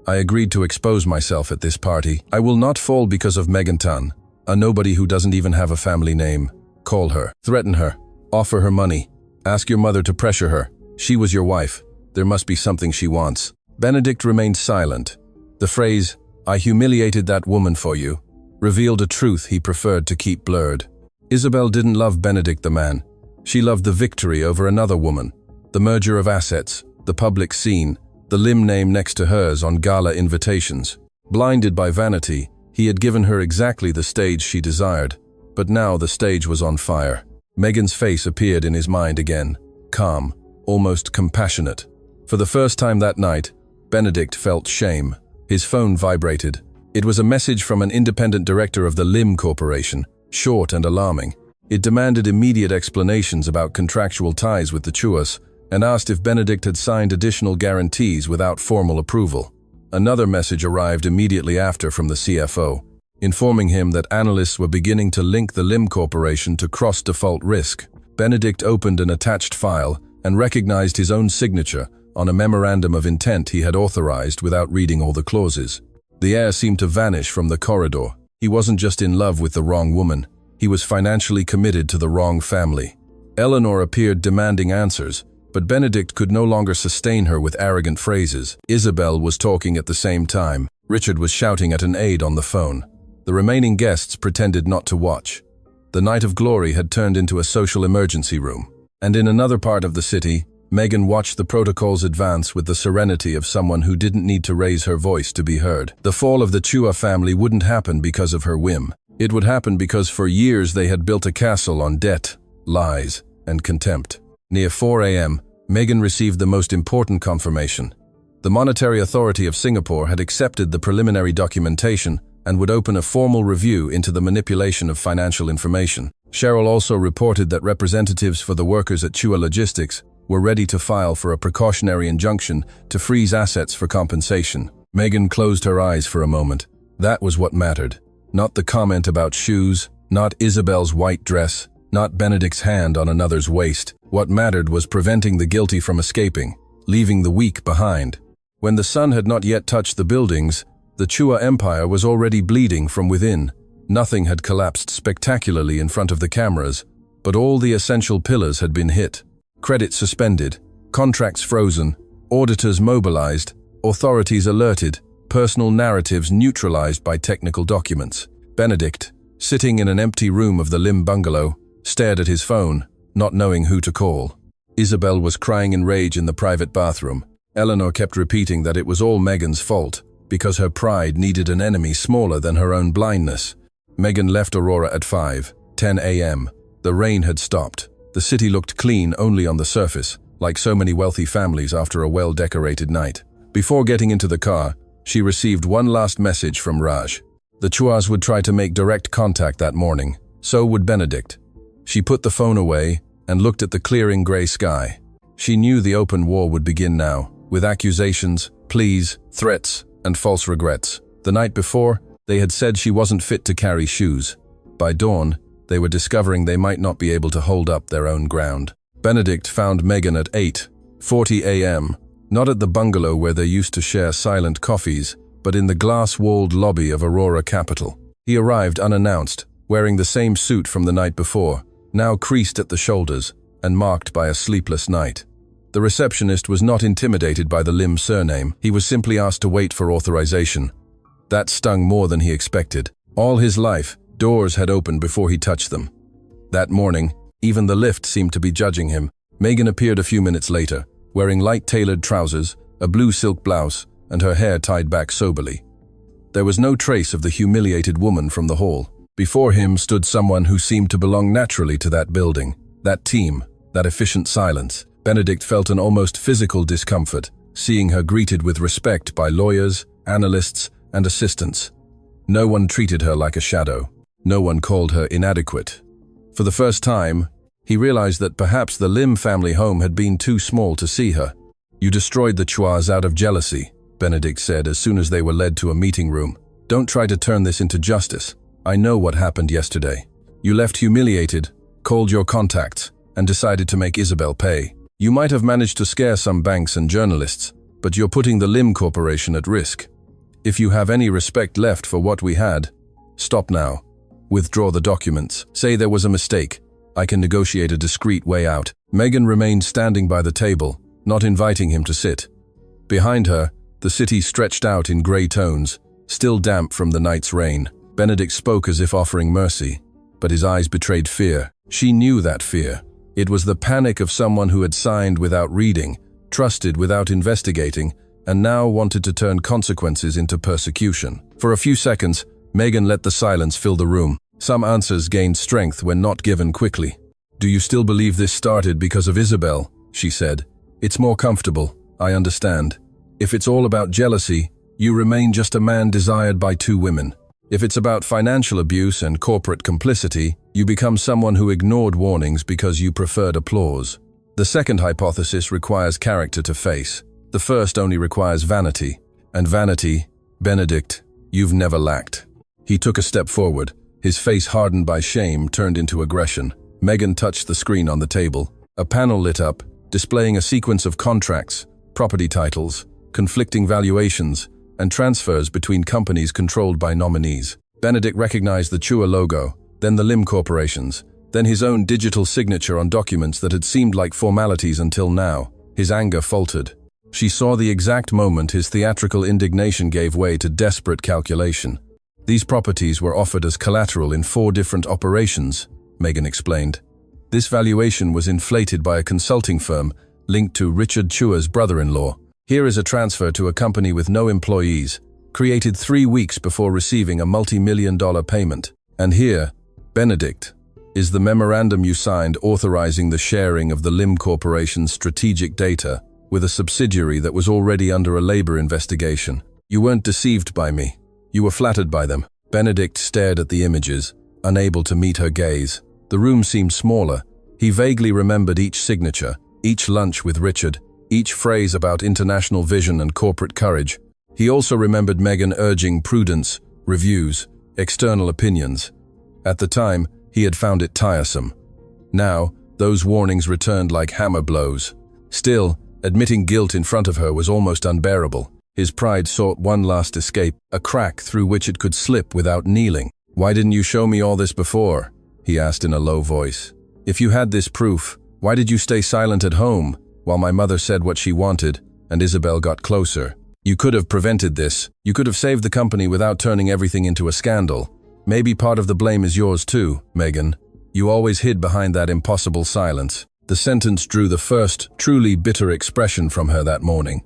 [SPEAKER 1] I agreed to expose myself at this party. I will not fall because of Megan Tan, a nobody who doesn't even have a family name. Call her. Threaten her. Offer her money. Ask your mother to pressure her. She was your wife. There must be something she wants. Benedict remained silent. The phrase, I humiliated that woman for you, revealed a truth he preferred to keep blurred. Isabel didn't love Benedict the man. She loved the victory over another woman, the merger of assets, the public scene, the Lim name next to hers on gala invitations. Blinded by vanity, he had given her exactly the stage she desired, but now the stage was on fire. Megan's face appeared in his mind again, calm, almost compassionate. For the first time that night, Benedict felt shame. His phone vibrated. It was a message from an independent director of the Lim Corporation, short and alarming. It demanded immediate explanations about contractual ties with the Chuas and asked if Benedict had signed additional guarantees without formal approval. Another message arrived immediately after from the CFO, informing him that analysts were beginning to link the Lim Corporation to cross-default risk. Benedict opened an attached file and recognized his own signature on a memorandum of intent he had authorized without reading all the clauses. The air seemed to vanish from the corridor. He wasn't just in love with the wrong woman, he was financially committed to the wrong family. Eleanor appeared demanding answers, but Benedict could no longer sustain her with arrogant phrases. Isabel was talking at the same time. Richard was shouting at an aide on the phone. The remaining guests pretended not to watch. The night of glory had turned into a social emergency room. And in another part of the city, Megan watched the protocols advance with the serenity of someone who didn't need to raise her voice to be heard. The fall of the Chua family wouldn't happen because of her whim. It would happen because for years they had built a castle on debt, lies, and contempt. Near 4 a.m., Megan received the most important confirmation. The Monetary Authority of Singapore had accepted the preliminary documentation and would open a formal review into the manipulation of financial information. Cheryl also reported that representatives for the workers at Chua Logistics were ready to file for a precautionary injunction to freeze assets for compensation. Megan closed her eyes for a moment. That was what mattered. Not the comment about shoes, not Isabel's white dress, not Benedict's hand on another's waist. What mattered was preventing the guilty from escaping, leaving the weak behind. When the sun had not yet touched the buildings, the Chua Empire was already bleeding from within. Nothing had collapsed spectacularly in front of the cameras, but all the essential pillars had been hit. Credit suspended, contracts frozen, auditors mobilized, authorities alerted, personal narratives neutralized by technical documents. Benedict, sitting in an empty room of the Lim bungalow, stared at his phone, not knowing who to call. Isabel was crying in rage in the private bathroom. Eleanor kept repeating that it was all Megan's fault, because her pride needed an enemy smaller than her own blindness. Megan left Aurora at 5:10 a.m. The rain had stopped. The city looked clean only on the surface, like so many wealthy families after a well-decorated night. Before getting into the car, she received one last message from Raj. The Chuas would try to make direct contact that morning. So would Benedict. She put the phone away and looked at the clearing gray sky. She knew the open war would begin now, with accusations, pleas, threats, and false regrets. The night before, they had said she wasn't fit to carry shoes. By dawn, they were discovering they might not be able to hold up their own ground. Benedict found Megan at 8:40 a.m., not at the bungalow where they used to share silent coffees, but in the glass-walled lobby of Aurora Capital. He arrived unannounced, wearing the same suit from the night before, now creased at the shoulders and marked by a sleepless night. The receptionist was not intimidated by the Lim surname. He was simply asked to wait for authorization. That stung more than he expected. All his life, doors had opened before he touched them. That morning, even the lift seemed to be judging him. Megan appeared a few minutes later, wearing light-tailored trousers, a blue silk blouse, and her hair tied back soberly. There was no trace of the humiliated woman from the hall. Before him stood someone who seemed to belong naturally to that building, that team, that efficient silence. Benedict felt an almost physical discomfort, seeing her greeted with respect by lawyers, analysts, and assistants. No one treated her like a shadow. No one called her inadequate. For the first time, he realized that perhaps the Lim family home had been too small to see her. "You destroyed the Chuas out of jealousy," Benedict said as soon as they were led to a meeting room. "Don't try to turn this into justice. I know what happened yesterday. You left humiliated, called your contacts, and decided to make Isabel pay. You might have managed to scare some banks and journalists, but you're putting the Lim Corporation at risk. If you have any respect left for what we had, stop now. Withdraw the documents. Say there was a mistake. I can negotiate a discreet way out." Megan remained standing by the table, not inviting him to sit. Behind her, the city stretched out in gray tones, still damp from the night's rain. Benedict spoke as if offering mercy, but his eyes betrayed fear. She knew that fear. It was the panic of someone who had signed without reading, trusted without investigating, and now wanted to turn consequences into persecution. For a few seconds, Megan let the silence fill the room. Some answers gained strength when not given quickly. "Do you still believe this started because of Isabel?" she said. "It's more comfortable, I understand. If it's all about jealousy, you remain just a man desired by two women. If it's about financial abuse and corporate complicity, you become someone who ignored warnings because you preferred applause. The second hypothesis requires character to face. The first only requires vanity. And vanity, Benedict, you've never lacked." He took a step forward. His face hardened by shame turned into aggression. Megan touched the screen on the table. A panel lit up, displaying a sequence of contracts, property titles, conflicting valuations, and transfers between companies controlled by nominees. Benedict recognized the Chua logo, then the Lim Corporations, then his own digital signature on documents that had seemed like formalities until now. His anger faltered. She saw the exact moment his theatrical indignation gave way to desperate calculation. "These properties were offered as collateral in 4 different operations," Megan explained. "This valuation was inflated by a consulting firm linked to Richard Chua's brother-in-law. Here is a transfer to a company with no employees, created 3 weeks before receiving a multi-million-dollar payment. And here, Benedict, is the memorandum you signed authorizing the sharing of the Lim Corporation's strategic data with a subsidiary that was already under a labor investigation. You weren't deceived by me. You were flattered by them." Benedict stared at the images, unable to meet her gaze. The room seemed smaller. He vaguely remembered each signature, each lunch with Richard, each phrase about international vision and corporate courage. He also remembered Megan urging prudence, reviews, external opinions. At the time, he had found it tiresome. Now, those warnings returned like hammer blows. Still, admitting guilt in front of her was almost unbearable. His pride sought one last escape, a crack through which it could slip without kneeling. "Why didn't you show me all this before?" he asked in a low voice. "If you had this proof, why did you stay silent at home while my mother said what she wanted and Isabel got closer? You could have prevented this. You could have saved the company without turning everything into a scandal." Maybe part of the blame is yours too, Megan. You always hid behind that impossible silence. The sentence drew the first, truly bitter expression from her that morning.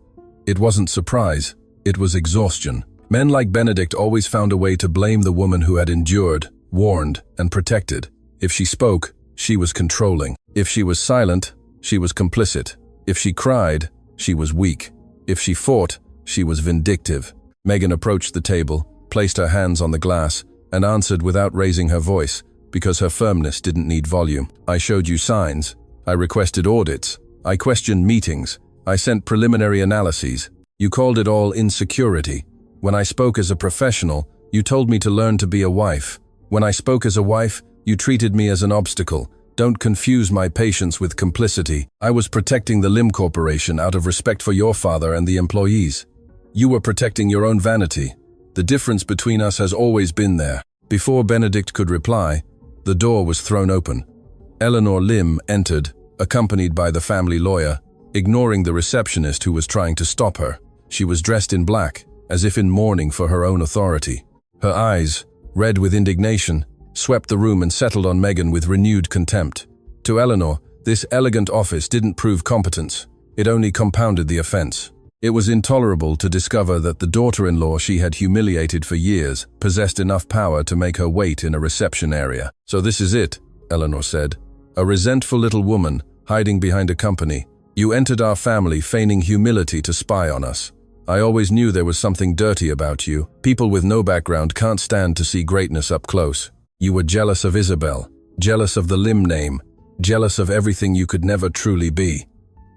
[SPEAKER 1] It wasn't surprise, it was exhaustion. Men like Benedict always found a way to blame the woman who had endured, warned, and protected. If she spoke, she was controlling. If she was silent, she was complicit. If she cried, she was weak. If she fought, she was vindictive. Megan approached the table, placed her hands on the glass, and answered without raising her voice, because her firmness didn't need volume. I showed you signs. I requested audits. I questioned meetings. I sent preliminary analyses. You called it all insecurity. When I spoke as a professional, you told me to learn to be a wife. When I spoke as a wife, you treated me as an obstacle. Don't confuse my patience with complicity. I was protecting the Lim Corporation out of respect for your father and the employees. You were protecting your own vanity. The difference between us has always been there. Before Benedict could reply, the door was thrown open. Eleanor Lim entered, accompanied by the family lawyer, ignoring the receptionist who was trying to stop her. She was dressed in black, as if in mourning for her own authority. Her eyes, red with indignation, swept the room and settled on Megan with renewed contempt. To Eleanor, this elegant office didn't prove competence. It only compounded the offense. It was intolerable to discover that the daughter-in-law she had humiliated for years possessed enough power to make her wait in a reception area. So this is it, Eleanor said. A resentful little woman, hiding behind a company. You entered our family feigning humility to spy on us. I always knew there was something dirty about you. People with no background can't stand to see greatness up close. You were jealous of Isabel, jealous of the Lim name, jealous of everything you could never truly be.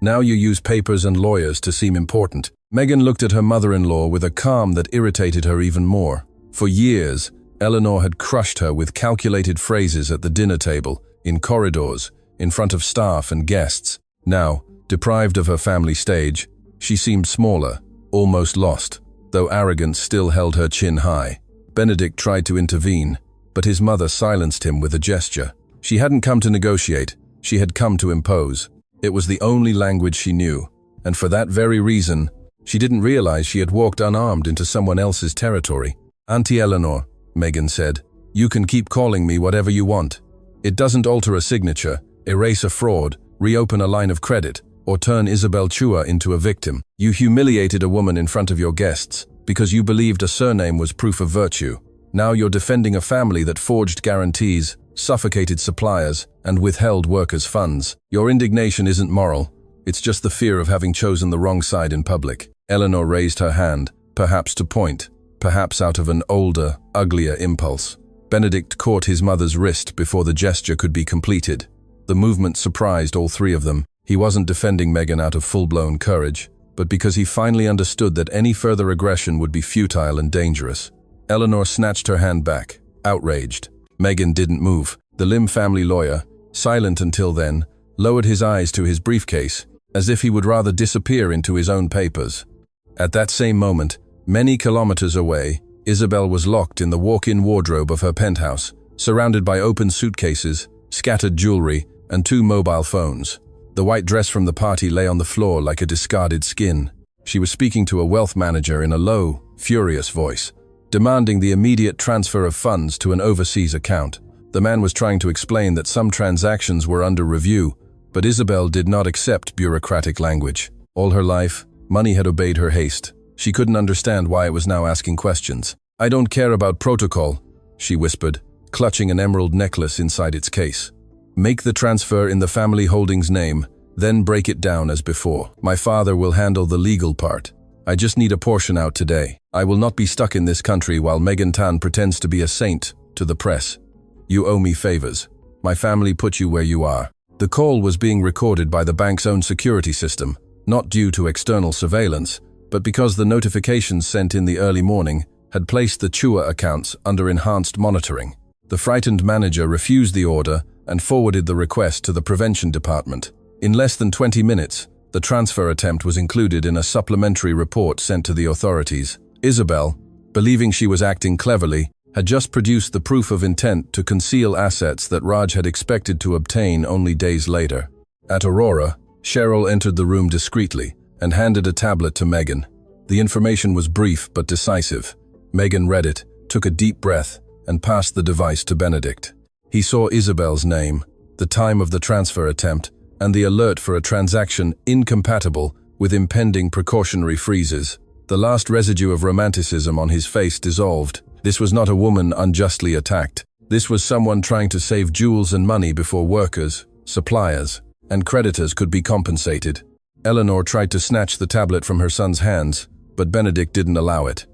[SPEAKER 1] Now you use papers and lawyers to seem important. Megan looked at her mother-in-law with a calm that irritated her even more. For years, Eleanor had crushed her with calculated phrases at the dinner table, in corridors, in front of staff and guests. Now, deprived of her family stage, she seemed smaller, almost lost, though arrogance still held her chin high. Benedict tried to intervene, but his mother silenced him with a gesture. She hadn't come to negotiate, she had come to impose. It was the only language she knew, and for that very reason, she didn't realize she had walked unarmed into someone else's territory. Auntie Eleanor, Megan said, you can keep calling me whatever you want. It doesn't alter a signature, erase a fraud, reopen a line of credit, or turn Isabel Chua into a victim. You humiliated a woman in front of your guests because you believed a surname was proof of virtue. Now you're defending a family that forged guarantees, suffocated suppliers, and withheld workers' funds. Your indignation isn't moral, it's just the fear of having chosen the wrong side in public. Eleanor raised her hand, perhaps to point, perhaps out of an older, uglier impulse. Benedict caught his mother's wrist before the gesture could be completed. The movement surprised all three of them. He wasn't defending Megan out of full-blown courage, but because he finally understood that any further aggression would be futile and dangerous. Eleanor snatched her hand back, outraged. Megan didn't move. The Lim family lawyer, silent until then, lowered his eyes to his briefcase, as if he would rather disappear into his own papers. At that same moment, many kilometers away, Isabel was locked in the walk-in wardrobe of her penthouse, surrounded by open suitcases, scattered jewelry, and 2 mobile phones. The white dress from the party lay on the floor like a discarded skin. She was speaking to a wealth manager in a low, furious voice, demanding the immediate transfer of funds to an overseas account. The man was trying to explain that some transactions were under review, but Isabel did not accept bureaucratic language. All her life, money had obeyed her haste. She couldn't understand why it was now asking questions. I don't care about protocol, she whispered, clutching an emerald necklace inside its case. Make the transfer in the family holdings name, then break it down as before. My father will handle the legal part. I just need a portion out today. I will not be stuck in this country while Megan Tan pretends to be a saint to the press. You owe me favors. My family put you where you are. The call was being recorded by the bank's own security system, not due to external surveillance, but because the notifications sent in the early morning had placed the Chua accounts under enhanced monitoring. The frightened manager refused the order and forwarded the request to the prevention department. In less than 20 minutes, the transfer attempt was included in a supplementary report sent to the authorities. Isabel, believing she was acting cleverly, had just produced the proof of intent to conceal assets that Raj had expected to obtain only days later. At Aurora, Cheryl entered the room discreetly and handed a tablet to Megan. The information was brief but decisive. Megan read it, took a deep breath, and passed the device to Benedict. He saw Isabel's name, the time of the transfer attempt, and the alert for a transaction incompatible with impending precautionary freezes. The last residue of romanticism on his face dissolved. This was not a woman unjustly attacked. This was someone trying to save jewels and money before workers, suppliers, and creditors could be compensated. Eleanor tried to snatch the tablet from her son's hands, but Benedict didn't allow it.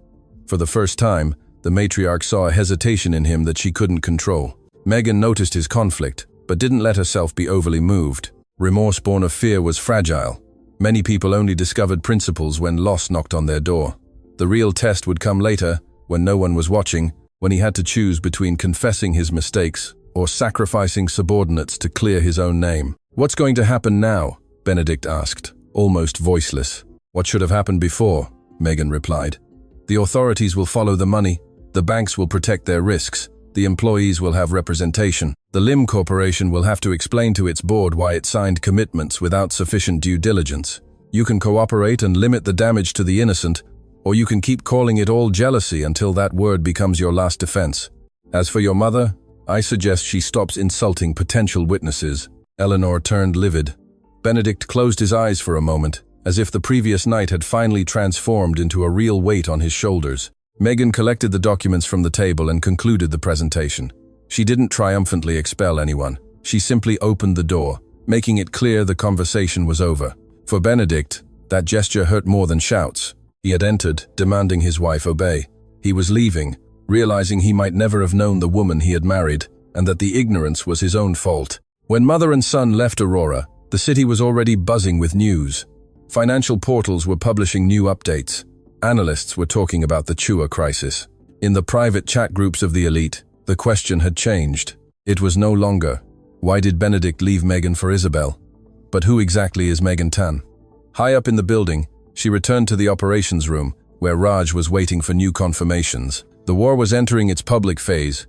[SPEAKER 1] For the first time, the matriarch saw a hesitation in him that she couldn't control. Megan noticed his conflict, but didn't let herself be overly moved. Remorse born of fear was fragile. Many people only discovered principles when loss knocked on their door. The real test would come later, when no one was watching, when he had to choose between confessing his mistakes or sacrificing subordinates to clear his own name. "What's going to happen now?" Benedict asked, almost voiceless. "What should have happened before?" Megan replied. "The authorities will follow the money, the banks will protect their risks, the employees will have representation. The Lim Corporation will have to explain to its board why it signed commitments without sufficient due diligence. You can cooperate and limit the damage to the innocent, or you can keep calling it all jealousy until that word becomes your last defense. As for your mother, I suggest she stops insulting potential witnesses." Eleanor turned livid. Benedict closed his eyes for a moment, as if the previous night had finally transformed into a real weight on his shoulders. Megan collected the documents from the table and concluded the presentation. She didn't triumphantly expel anyone. She simply opened the door, making it clear the conversation was over. For Benedict, that gesture hurt more than shouts. He had entered, demanding his wife obey. He was leaving, realizing he might never have known the woman he had married, and that the ignorance was his own fault. When mother and son left Aurora, the city was already buzzing with news. Financial portals were publishing new updates. Analysts were talking about the Chua crisis. In the private chat groups of the elite, the question had changed. It was no longer, why did Benedict leave Megan for Isabel? But who exactly is Megan Tan? High up in the building, she returned to the operations room, where Raj was waiting for new confirmations. The war was entering its public phase,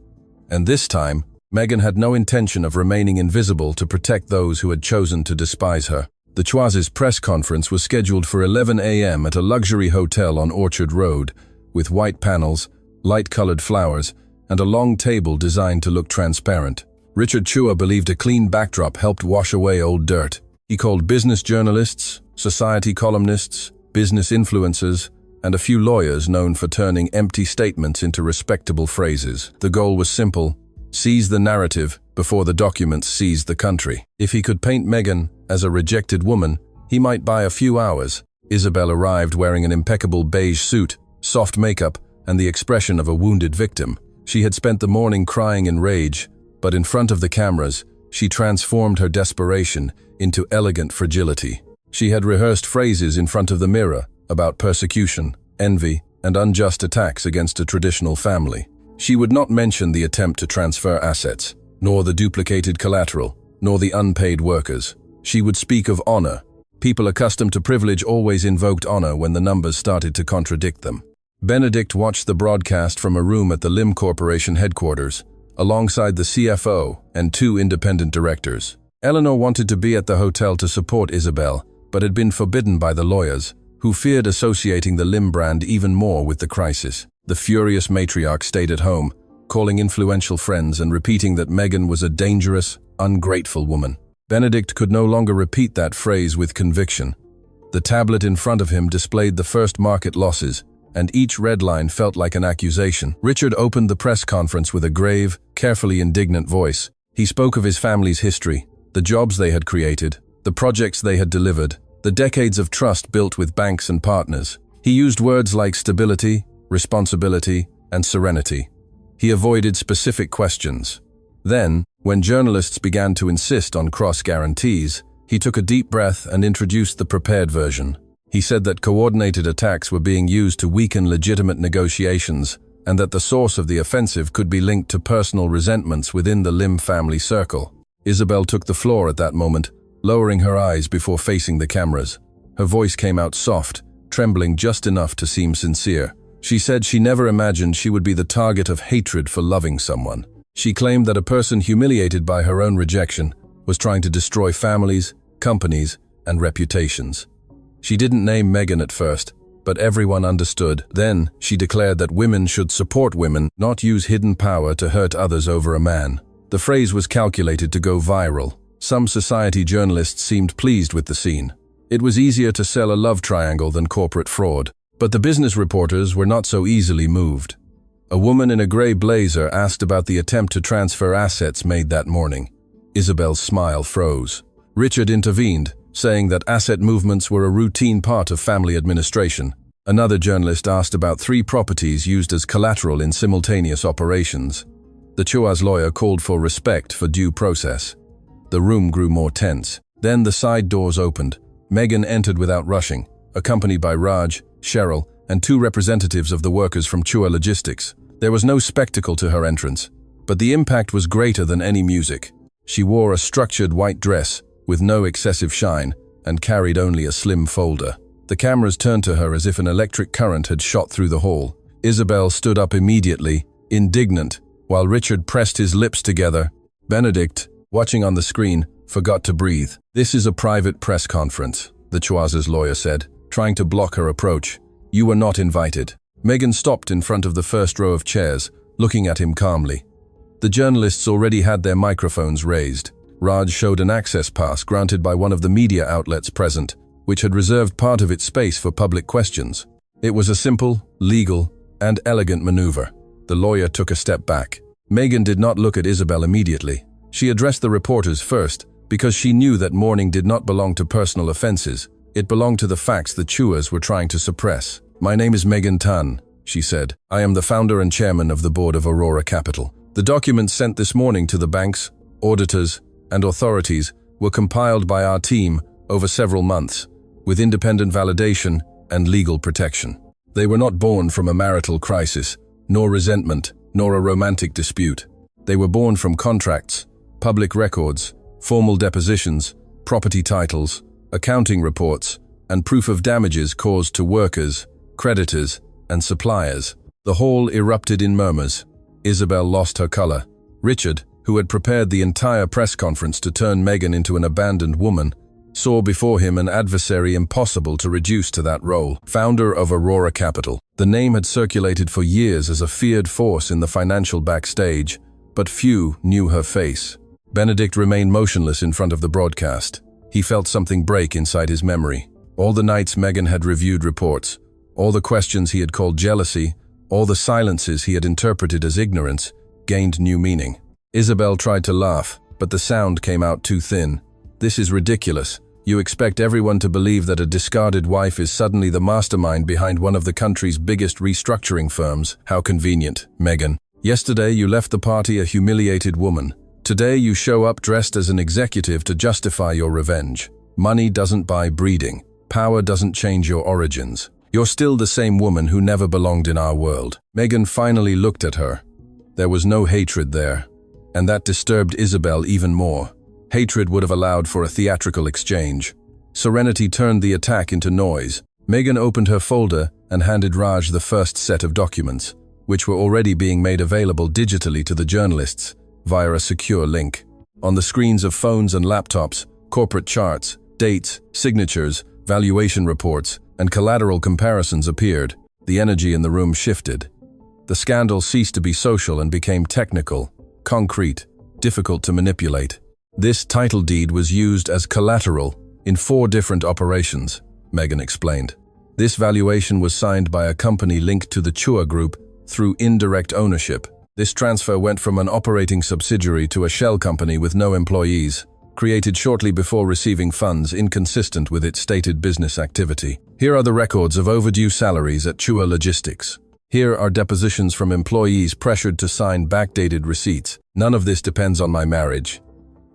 [SPEAKER 1] and this time, Megan had no intention of remaining invisible to protect those who had chosen to despise her. The Chua's press conference was scheduled for 11 a.m. at a luxury hotel on Orchard Road, with white panels, light-colored flowers, and a long table designed to look transparent. Richard Chua believed a clean backdrop helped wash away old dirt. He called business journalists, society columnists, business influencers, and a few lawyers known for turning empty statements into respectable phrases. The goal was simple: seize the narrative before the documents seized the country. If he could paint Megan as a rejected woman, he might buy a few hours. Isabel arrived wearing an impeccable beige suit, soft makeup, and the expression of a wounded victim. She had spent the morning crying in rage, but in front of the cameras, she transformed her desperation into elegant fragility. She had rehearsed phrases in front of the mirror about persecution, envy, and unjust attacks against a traditional family. She would not mention the attempt to transfer assets, nor the duplicated collateral, nor the unpaid workers. She would speak of honor. People accustomed to privilege always invoked honor when the numbers started to contradict them. Benedict watched the broadcast from a room at the Lim Corporation headquarters, alongside the CFO and two independent directors. Eleanor wanted to be at the hotel to support Isabel, but had been forbidden by the lawyers, who feared associating the Lim brand even more with the crisis. The furious matriarch stayed at home, calling influential friends and repeating that Megan was a dangerous, ungrateful woman. Benedict could no longer repeat that phrase with conviction. The tablet in front of him displayed the first market losses, and each red line felt like an accusation. Richard opened the press conference with a grave, carefully indignant voice. He spoke of his family's history, the jobs they had created, the projects they had delivered, the decades of trust built with banks and partners. He used words like stability, responsibility, and serenity. He avoided specific questions. Then, when journalists began to insist on cross guarantees, he took a deep breath and introduced the prepared version. He said that coordinated attacks were being used to weaken legitimate negotiations, and that the source of the offensive could be linked to personal resentments within the Lim family circle. Isabel took the floor at that moment, lowering her eyes before facing the cameras. Her voice came out soft, trembling just enough to seem sincere. She said she never imagined she would be the target of hatred for loving someone. She claimed that a person humiliated by her own rejection was trying to destroy families, companies, and reputations. She didn't name Megan at first, but everyone understood. Then, she declared that women should support women, not use hidden power to hurt others over a man. The phrase was calculated to go viral. Some society journalists seemed pleased with the scene. It was easier to sell a love triangle than corporate fraud. But the business reporters were not so easily moved. A woman in a grey blazer asked about the attempt to transfer assets made that morning. Isabel's smile froze. Richard intervened, saying that asset movements were a routine part of family administration. Another journalist asked about 3 properties used as collateral in simultaneous operations. The Chua's lawyer called for respect for due process. The room grew more tense. Then the side doors opened. Megan entered without rushing, accompanied by Raj, Cheryl, and 2 representatives of the workers from Chua Logistics. There was no spectacle to her entrance, but the impact was greater than any music. She wore a structured white dress, with no excessive shine, and carried only a slim folder. The cameras turned to her as if an electric current had shot through the hall. Isabel stood up immediately, indignant, while Richard pressed his lips together. Benedict, watching on the screen, forgot to breathe. "This is a private press conference," the Chua's lawyer said, trying to block her approach. "You were not invited." Megan stopped in front of the first row of chairs, looking at him calmly. The journalists already had their microphones raised. Raj showed an access pass granted by one of the media outlets present, which had reserved part of its space for public questions. It was a simple, legal, and elegant maneuver. The lawyer took a step back. Megan did not look at Isabel immediately. She addressed the reporters first, because she knew that mourning did not belong to personal offenses. It belonged to the facts the Chuas were trying to suppress. "My name is Megan Tan," she said. "I am the founder and chairman of the board of Aurora Capital. The documents sent this morning to the banks, auditors, and authorities were compiled by our team over several months, with independent validation and legal protection. They were not born from a marital crisis, nor resentment, nor a romantic dispute. They were born from contracts, public records, formal depositions, property titles, accounting reports, and proof of damages caused to workers, creditors, and suppliers." The hall erupted in murmurs. Isabel lost her color. Richard, who had prepared the entire press conference to turn Megan into an abandoned woman, saw before him an adversary impossible to reduce to that role. Founder of Aurora Capital. The name had circulated for years as a feared force in the financial backstage, but few knew her face. Benedict remained motionless in front of the broadcast. He felt something break inside his memory. All the nights Megan had reviewed reports, all the questions he had called jealousy, all the silences he had interpreted as ignorance, gained new meaning. Isabel tried to laugh, but the sound came out too thin. "This is ridiculous. You expect everyone to believe that a discarded wife is suddenly the mastermind behind one of the country's biggest restructuring firms. How convenient, Megan. Yesterday you left the party a humiliated woman. Today you show up dressed as an executive to justify your revenge. Money doesn't buy breeding. Power doesn't change your origins. You're still the same woman who never belonged in our world." Megan finally looked at her. There was no hatred there, and that disturbed Isabel even more. Hatred would have allowed for a theatrical exchange. Serenity turned the attack into noise. Megan opened her folder and handed Raj the first set of documents, which were already being made available digitally to the journalists via a secure link. On the screens of phones and laptops, corporate charts, dates, signatures, valuation reports, and collateral comparisons appeared. The energy in the room shifted. The scandal ceased to be social and became technical, concrete, difficult to manipulate. This title deed was used as collateral in 4 different operations, Megan explained. This valuation was signed by a company linked to the Chua Group through indirect ownership. This transfer went from an operating subsidiary to a shell company with no employees, created shortly before receiving funds inconsistent with its stated business activity. Here are the records of overdue salaries at Chua Logistics. Here are depositions from employees pressured to sign backdated receipts. None of this depends on my marriage.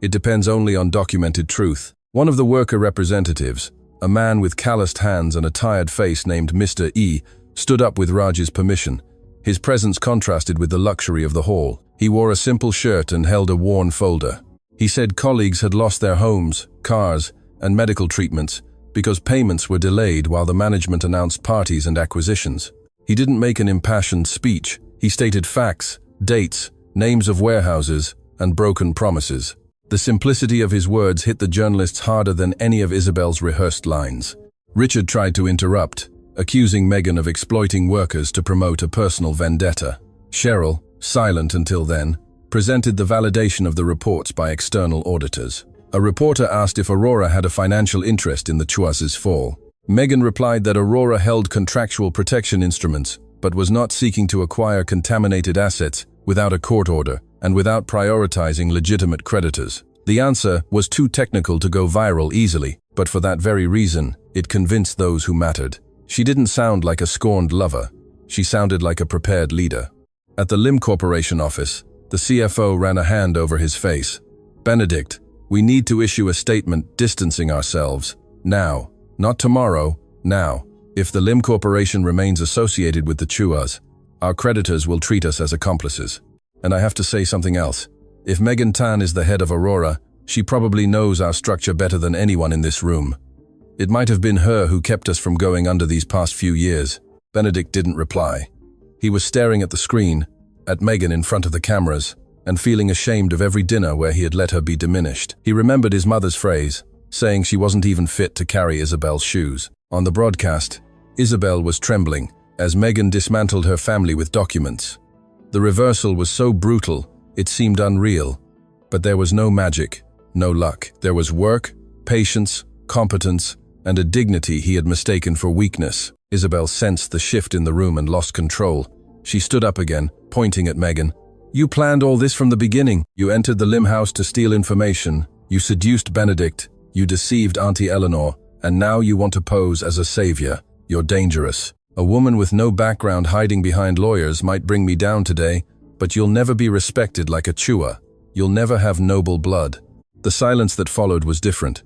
[SPEAKER 1] It depends only on documented truth. One of the worker representatives, a man with calloused hands and a tired face named Mr. E, stood up with Raj's permission. His presence contrasted with the luxury of the hall. He wore a simple shirt and held a worn folder. He said colleagues had lost their homes, cars, and medical treatments because payments were delayed while the management announced parties and acquisitions. He didn't make an impassioned speech. He stated facts, dates, names of warehouses, and broken promises. The simplicity of his words hit the journalists harder than any of Isabel's rehearsed lines. Richard tried to interrupt, accusing Megan of exploiting workers to promote a personal vendetta. Cheryl, silent until then, presented the validation of the reports by external auditors. A reporter asked if Aurora had a financial interest in the Chua's fall. Megan replied that Aurora held contractual protection instruments, but was not seeking to acquire contaminated assets without a court order and without prioritizing legitimate creditors. The answer was too technical to go viral easily, but for that very reason, it convinced those who mattered. She didn't sound like a scorned lover. She sounded like a prepared leader. At the Lim Corporation office, the CFO ran a hand over his face. "Benedict, we need to issue a statement distancing ourselves. Now. Not tomorrow. Now. If the Lim Corporation remains associated with the Chuas, our creditors will treat us as accomplices. And I have to say something else. If Megan Tan is the head of Aurora, she probably knows our structure better than anyone in this room. It might have been her who kept us from going under these past few years." Benedict didn't reply. He was staring at the screen, at Megan in front of the cameras, and feeling ashamed of every dinner where he had let her be diminished. He remembered his mother's phrase, saying she wasn't even fit to carry Isabel's shoes. On the broadcast, Isabel was trembling as Megan dismantled her family with documents. The reversal was so brutal, it seemed unreal. But there was no magic, no luck. There was work, patience, competence, and a dignity he had mistaken for weakness. Isabel sensed the shift in the room and lost control. She stood up again, pointing at Megan. "You planned all this from the beginning. You entered the Lim house to steal information. You seduced Benedict. You deceived Auntie Eleanor. And now you want to pose as a savior. You're dangerous. A woman with no background hiding behind lawyers might bring me down today, but you'll never be respected like a Chua. You'll never have noble blood." The silence that followed was different.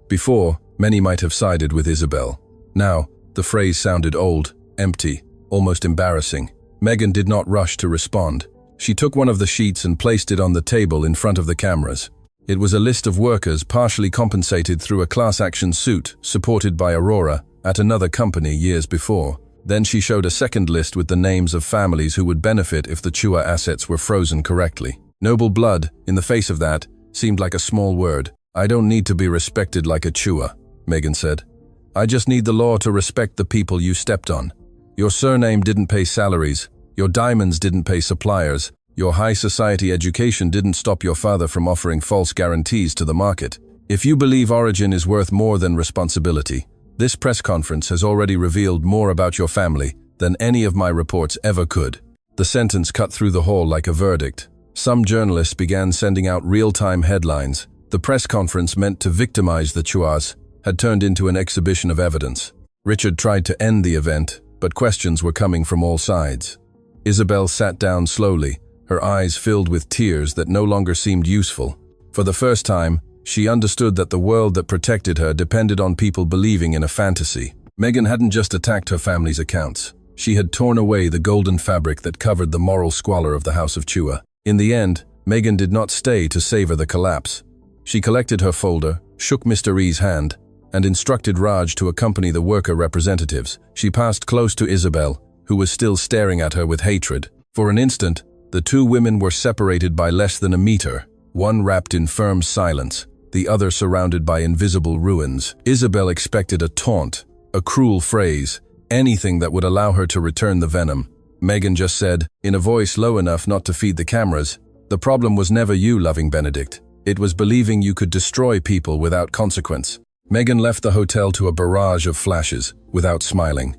[SPEAKER 1] Before, many might have sided with Isabel. Now, the phrase sounded old, empty, almost embarrassing. Megan did not rush to respond. She took one of the sheets and placed it on the table in front of the cameras. It was a list of workers partially compensated through a class action suit supported by Aurora at another company years before. Then she showed a second list with the names of families who would benefit if the Chua assets were frozen correctly. Noble blood, in the face of that, seemed like a small word. "I don't need to be respected like a Chua," Megan said. "I just need the law to respect the people you stepped on. Your surname didn't pay salaries. Your diamonds didn't pay suppliers. Your high society education didn't stop your father from offering false guarantees to the market. If you believe origin is worth more than responsibility, this press conference has already revealed more about your family than any of my reports ever could." The sentence cut through the hall like a verdict. Some journalists began sending out real-time headlines. The press conference meant to victimize the Chuas had turned into an exhibition of evidence. Richard tried to end the event, but questions were coming from all sides. Isabel sat down slowly, her eyes filled with tears that no longer seemed useful. For the first time, she understood that the world that protected her depended on people believing in a fantasy. Megan hadn't just attacked her family's accounts. She had torn away the golden fabric that covered the moral squalor of the House of Chua. In the end, Megan did not stay to savor the collapse. She collected her folder, shook Mr. E's hand, and instructed Raj to accompany the worker representatives. She passed close to Isabel, who was still staring at her with hatred. For an instant, the two women were separated by less than a meter, one wrapped in firm silence, the other surrounded by invisible ruins. Isabel expected a taunt, a cruel phrase, anything that would allow her to return the venom. Megan just said, in a voice low enough not to feed the cameras, "The problem was never you loving Benedict. It was believing you could destroy people without consequence." Megan left the hotel to a barrage of flashes, without smiling.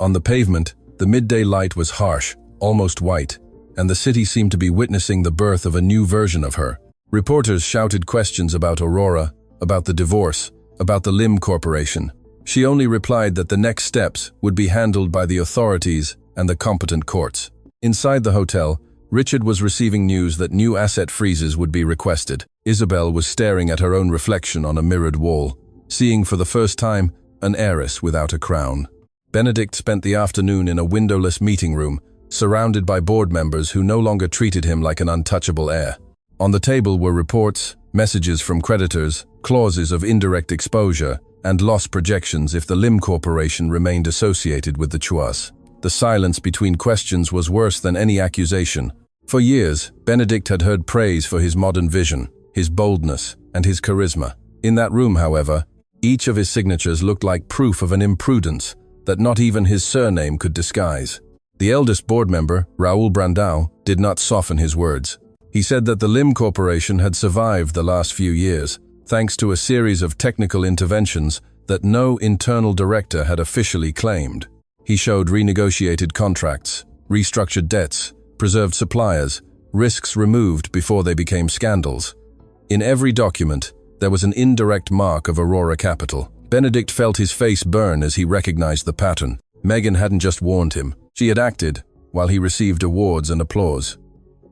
[SPEAKER 1] On the pavement, the midday light was harsh, almost white, and the city seemed to be witnessing the birth of a new version of her. Reporters shouted questions about Aurora, about the divorce, about the Lim Corporation. She only replied that the next steps would be handled by the authorities and the competent courts. Inside the hotel, Richard was receiving news that new asset freezes would be requested. Isabel was staring at her own reflection on a mirrored wall, seeing for the first time an heiress without a crown. Benedict spent the afternoon in a windowless meeting room, surrounded by board members who no longer treated him like an untouchable heir. On the table were reports, messages from creditors, clauses of indirect exposure, and loss projections if the Lim Corporation remained associated with the Chuas. The silence between questions was worse than any accusation. For years, Benedict had heard praise for his modern vision, his boldness, and his charisma. In that room, however, each of his signatures looked like proof of an imprudence that not even his surname could disguise. The eldest board member, Raul Brandao, did not soften his words. He said that the Lim Corporation had survived the last few years, thanks to a series of technical interventions that no internal director had officially claimed. He showed renegotiated contracts, restructured debts, preserved suppliers, risks removed before they became scandals. In every document, there was an indirect mark of Aurora Capital. Benedict felt his face burn as he recognized the pattern. Megan hadn't just warned him. She had acted, while he received awards and applause.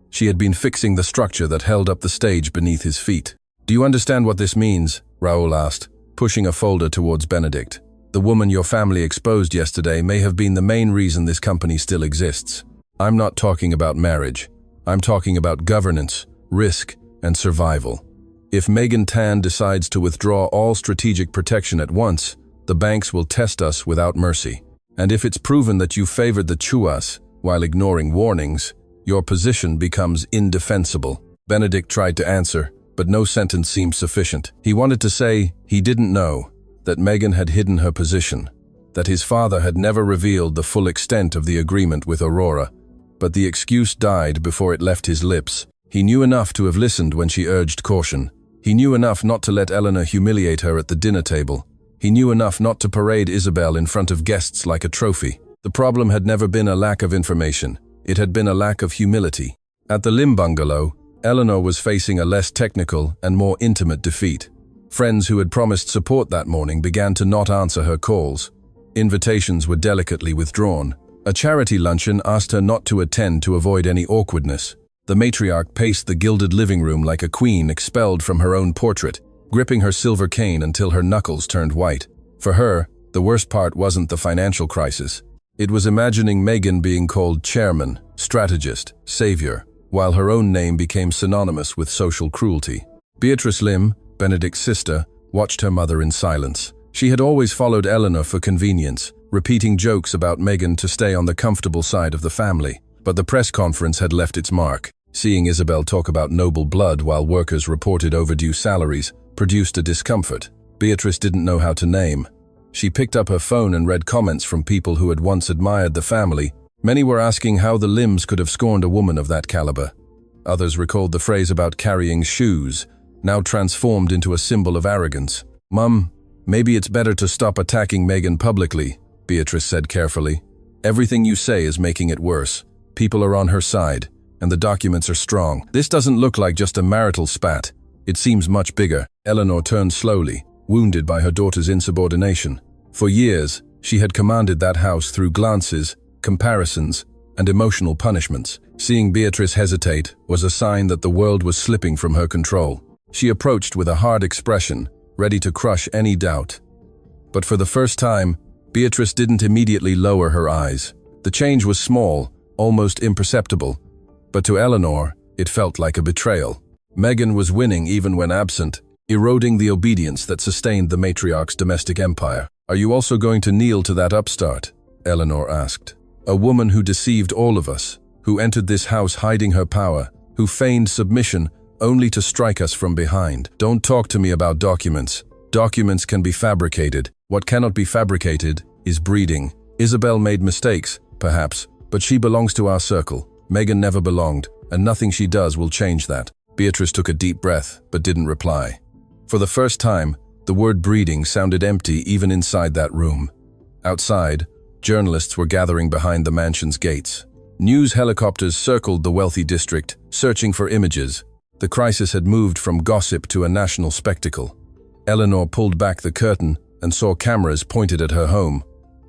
[SPEAKER 1] She had been fixing the structure that held up the stage beneath his feet. "Do you understand what this means?" Raul asked, pushing a folder towards Benedict. "The woman your family exposed yesterday may have been the main reason this company still exists. I'm not talking about marriage. I'm talking about governance, risk, and survival. If Megan Tan decides to withdraw all strategic protection at once, the banks will test us without mercy. And if it's proven that you favored the Chuas while ignoring warnings, your position becomes indefensible." Benedict tried to answer, but no sentence seemed sufficient. He wanted to say he didn't know, that Megan had hidden her position, that his father had never revealed the full extent of the agreement with Aurora, but the excuse died before it left his lips. He knew enough to have listened when she urged caution. He knew enough not to let Eleanor humiliate her at the dinner table. He knew enough not to parade Isabel in front of guests like a trophy. The problem had never been a lack of information. It had been a lack of humility. At the Lim bungalow, Eleanor was facing a less technical and more intimate defeat. Friends who had promised support that morning began to not answer her calls. Invitations were delicately withdrawn. A charity luncheon asked her not to attend to avoid any awkwardness. The matriarch paced the gilded living room like a queen expelled from her own portrait, gripping her silver cane until her knuckles turned white. For her, the worst part wasn't the financial crisis. It was imagining Megan being called chairman, strategist, savior, while her own name became synonymous with social cruelty. Beatrice Lim, Benedict's sister, watched her mother in silence. She had always followed Eleanor for convenience, repeating jokes about Megan to stay on the comfortable side of the family. But the press conference had left its mark. Seeing Isabel talk about noble blood while workers reported overdue salaries produced a discomfort Beatrice didn't know how to name. She picked up her phone and read comments from people who had once admired the family. Many were asking how the Lims could have scorned a woman of that caliber. Others recalled the phrase about carrying shoes, now transformed into a symbol of arrogance. "Mum, maybe it's better to stop attacking Megan publicly," Beatrice said carefully. "Everything you say is making it worse. People are on her side, and the documents are strong. This doesn't look like just a marital spat. It seems much bigger." Eleanor turned slowly, wounded by her daughter's insubordination. For years, she had commanded that house through glances, comparisons, and emotional punishments. Seeing Beatrice hesitate was a sign that the world was slipping from her control. She approached with a hard expression, ready to crush any doubt. But for the first time, Beatrice didn't immediately lower her eyes. The change was small, almost imperceptible, but to Eleanor, it felt like a betrayal. Megan was winning even when absent, eroding the obedience that sustained the matriarch's domestic empire. "Are you also going to kneel to that upstart?" Eleanor asked. "A woman who deceived all of us, who entered this house hiding her power, who feigned submission only to strike us from behind. Don't talk to me about documents. Documents can be fabricated. What cannot be fabricated is breeding. Isabel made mistakes, perhaps, but she belongs to our circle. Megan never belonged, and nothing she does will change that." Beatrice took a deep breath, but didn't reply. For the first time, the word breeding sounded empty even inside that room. Outside, journalists were gathering behind the mansion's gates. News helicopters circled the wealthy district, searching for images. The crisis had moved from gossip to a national spectacle. Eleanor pulled back the curtain and saw cameras pointed at her home.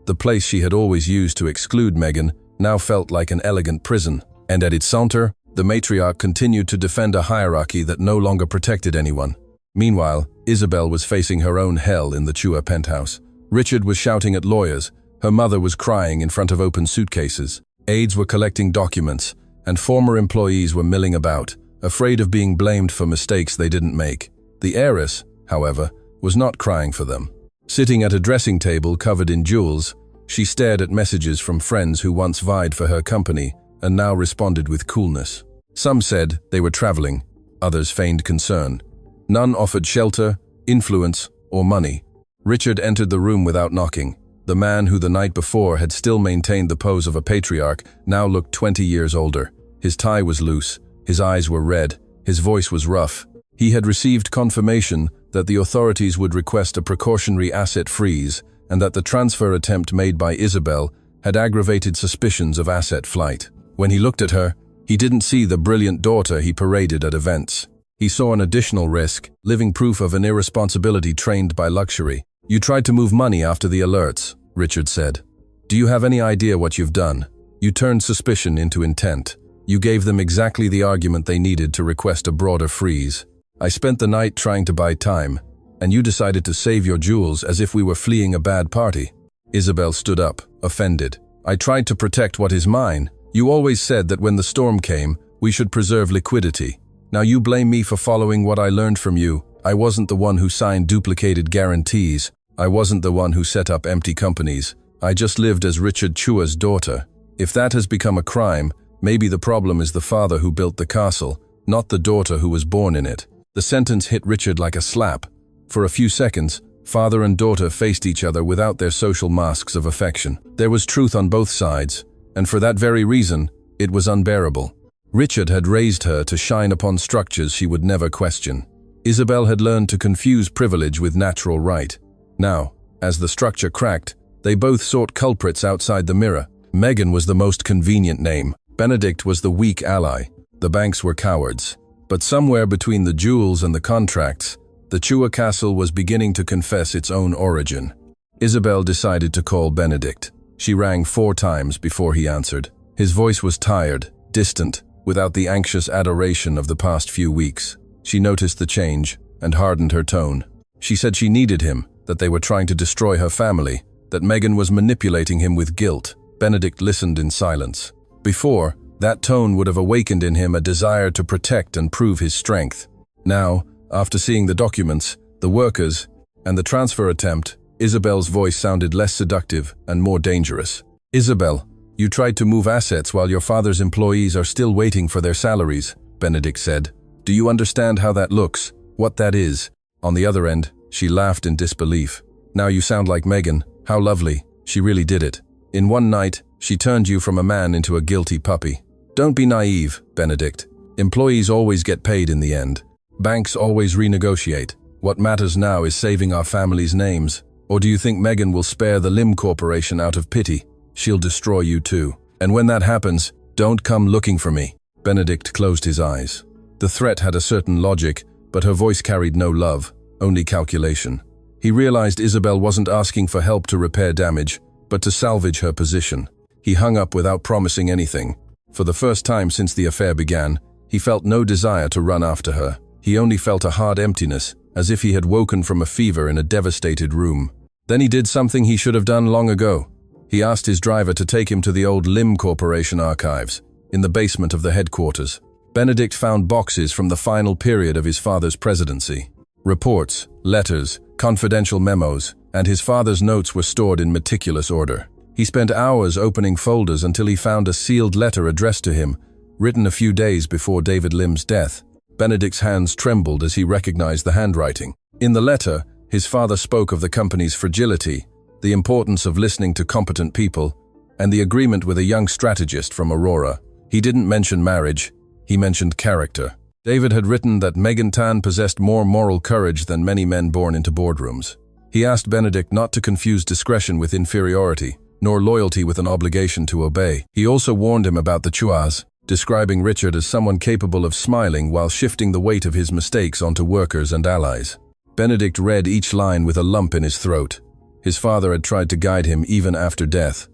[SPEAKER 1] The place she had always used to exclude Megan now felt like an elegant prison. And at its center, the matriarch continued to defend a hierarchy that no longer protected anyone. Meanwhile, Isabel was facing her own hell in the Chua penthouse. Richard was shouting at lawyers. Her mother was crying in front of open suitcases. Aides were collecting documents, and former employees were milling about, afraid of being blamed for mistakes they didn't make. The heiress, however, was not crying for them. Sitting at a dressing table covered in jewels, she stared at messages from friends who once vied for her company and now responded with coolness. Some said they were traveling, others feigned concern. None offered shelter, influence, or money. Richard entered the room without knocking. The man who the night before had still maintained the pose of a patriarch now looked 20 years older. His tie was loose, his eyes were red, his voice was rough. He had received confirmation that the authorities would request a precautionary asset freeze and that the transfer attempt made by Isabel had aggravated suspicions of asset flight. When he looked at her, he didn't see the brilliant daughter he paraded at events. He saw an additional risk, living proof of an irresponsibility trained by luxury. "You tried to move money after the alerts," Richard said. "Do you have any idea what you've done? You turned suspicion into intent. You gave them exactly the argument they needed to request a broader freeze. I spent the night trying to buy time, and you decided to save your jewels as if we were fleeing a bad party." Isabel stood up, offended. "I tried to protect what is mine. You always said that when the storm came, we should preserve liquidity. Now you blame me for following what I learned from you. I wasn't the one who signed duplicated guarantees. I wasn't the one who set up empty companies. I just lived as Richard Chua's daughter. If that has become a crime, maybe the problem is the father who built the castle, not the daughter who was born in it." The sentence hit Richard like a slap. For a few seconds, father and daughter faced each other without their social masks of affection. There was truth on both sides, and for that very reason, it was unbearable. Richard had raised her to shine upon structures she would never question. Isabel had learned to confuse privilege with natural right. Now, as the structure cracked, they both sought culprits outside the mirror. Megan was the most convenient name. Benedict was the weak ally. The banks were cowards. But somewhere between the jewels and the contracts, the Chua castle was beginning to confess its own origin. Isabel decided to call Benedict. She rang 4 times before he answered. His voice was tired, distant, without the anxious adoration of the past few weeks. She noticed the change and hardened her tone. She said she needed him, that they were trying to destroy her family, that Megan was manipulating him with guilt. Benedict listened in silence. Before, that tone would have awakened in him a desire to protect and prove his strength. Now, after seeing the documents, the workers, and the transfer attempt, Isabel's voice sounded less seductive and more dangerous. "Isabel, you tried to move assets while your father's employees are still waiting for their salaries," Benedict said. "Do you understand how that looks? What that is?" On the other end, she laughed in disbelief. "Now you sound like Megan. How lovely. She really did it. In one night, she turned you from a man into a guilty puppy." "Don't be naive, Benedict. Employees always get paid in the end. Banks always renegotiate. What matters now is saving our family's names. Or do you think Megan will spare the Lim Corporation out of pity? She'll destroy you too. And when that happens, don't come looking for me." Benedict closed his eyes. The threat had a certain logic, but her voice carried no love, only calculation. He realized Isabel wasn't asking for help to repair damage, but to salvage her position. He hung up without promising anything. For the first time since the affair began, he felt no desire to run after her. He only felt a hard emptiness, as if he had woken from a fever in a devastated room. Then he did something he should have done long ago. He asked his driver to take him to the old Lim Corporation archives, in the basement of the headquarters. Benedict found boxes from the final period of his father's presidency. Reports, letters, confidential memos, and his father's notes were stored in meticulous order. He spent hours opening folders until he found a sealed letter addressed to him, written a few days before David Lim's death. Benedict's hands trembled as he recognized the handwriting. In the letter, his father spoke of the company's fragility, the importance of listening to competent people, and the agreement with a young strategist from Aurora. He didn't mention marriage, he mentioned character. David had written that Megan Tan possessed more moral courage than many men born into boardrooms. He asked Benedict not to confuse discretion with inferiority, nor loyalty with an obligation to obey. He also warned him about the Chuas, describing Richard as someone capable of smiling while shifting the weight of his mistakes onto workers and allies. Benedict read each line with a lump in his throat. His father had tried to guide him even after death.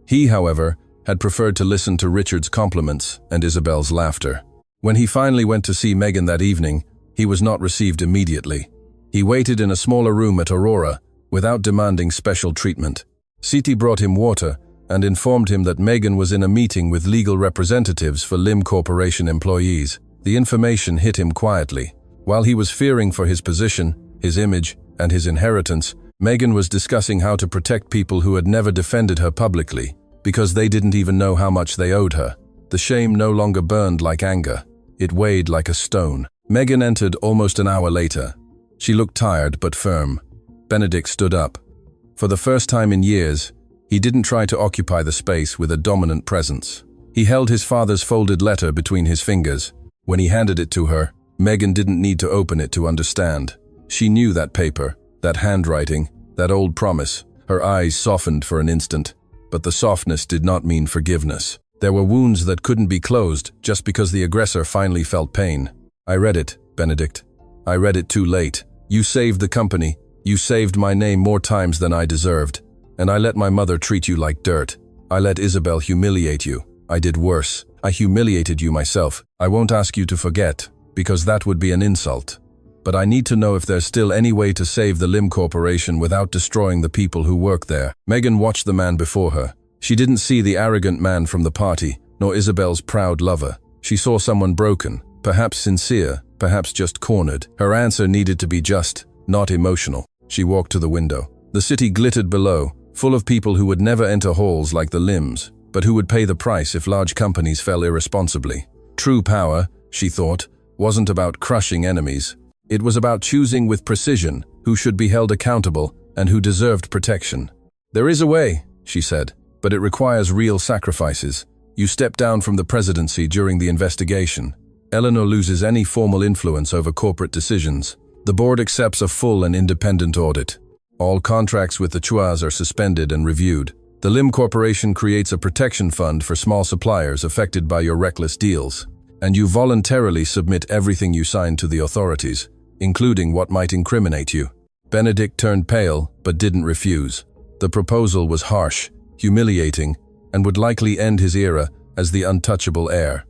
[SPEAKER 1] He, however, had preferred to listen to Richard's compliments and Isabel's laughter. When he finally went to see Megan that evening, he was not received immediately. He waited in a smaller room at Aurora, without demanding special treatment. Siti brought him water and informed him that Megan was in a meeting with legal representatives for Lim Corporation employees. The information hit him quietly. While he was fearing for his position, his image, and his inheritance, Megan was discussing how to protect people who had never defended her publicly, because they didn't even know how much they owed her. The shame no longer burned like anger. It weighed like a stone. Megan entered almost an hour later. She looked tired but firm. Benedict stood up. For the first time in years, he didn't try to occupy the space with a dominant presence. He held his father's folded letter between his fingers. When he handed it to her, Megan didn't need to open it to understand. She knew that paper, that handwriting, that old promise. Her eyes softened for an instant, but the softness did not mean forgiveness. There were wounds that couldn't be closed just because the aggressor finally felt pain. "I read it, Benedict. I read it too late. You saved the company. You saved my name more times than I deserved. And I let my mother treat you like dirt. I let Isabel humiliate you. I did worse. I humiliated you myself. I won't ask you to forget, because that would be an insult. But I need to know if there's still any way to save the Lim Corporation without destroying the people who work there." Megan watched the man before her. She didn't see the arrogant man from the party, nor Isabel's proud lover. She saw someone broken, perhaps sincere, perhaps just cornered. Her answer needed to be just, not emotional. She walked to the window. The city glittered below, full of people who would never enter halls like the Lims, but who would pay the price if large companies fell irresponsibly. True power, she thought, wasn't about crushing enemies. It was about choosing with precision who should be held accountable and who deserved protection. "There is a way," she said, "but it requires real sacrifices. You step down from the presidency during the investigation. Eleanor loses any formal influence over corporate decisions. The board accepts a full and independent audit. All contracts with the Chuas are suspended and reviewed. The Lim Corporation creates a protection fund for small suppliers affected by your reckless deals. And you voluntarily submit everything you sign to the authorities, including what might incriminate you." Benedict turned pale, but didn't refuse. The proposal was harsh, humiliating, and would likely end his era as the untouchable heir.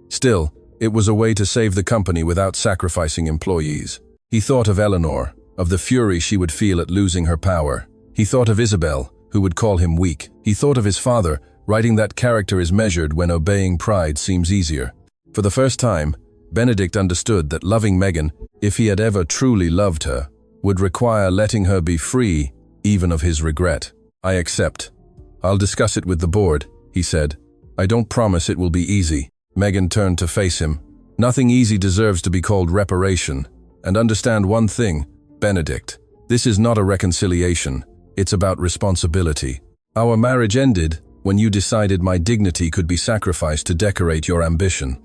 [SPEAKER 1] Still, it was a way to save the company without sacrificing employees. He thought of Eleanor, of the fury she would feel at losing her power. He thought of Isabel, who would call him weak. He thought of his father, writing that character is measured when obeying pride seems easier. For the first time, Benedict understood that loving Megan, if he had ever truly loved her, would require letting her be free, even of his regret. "I accept. I'll discuss it with the board," he said. "I don't promise it will be easy." Megan turned to face him. "Nothing easy deserves to be called reparation. And understand one thing, Benedict. This is not a reconciliation. It's about responsibility. Our marriage ended when you decided my dignity could be sacrificed to decorate your ambition.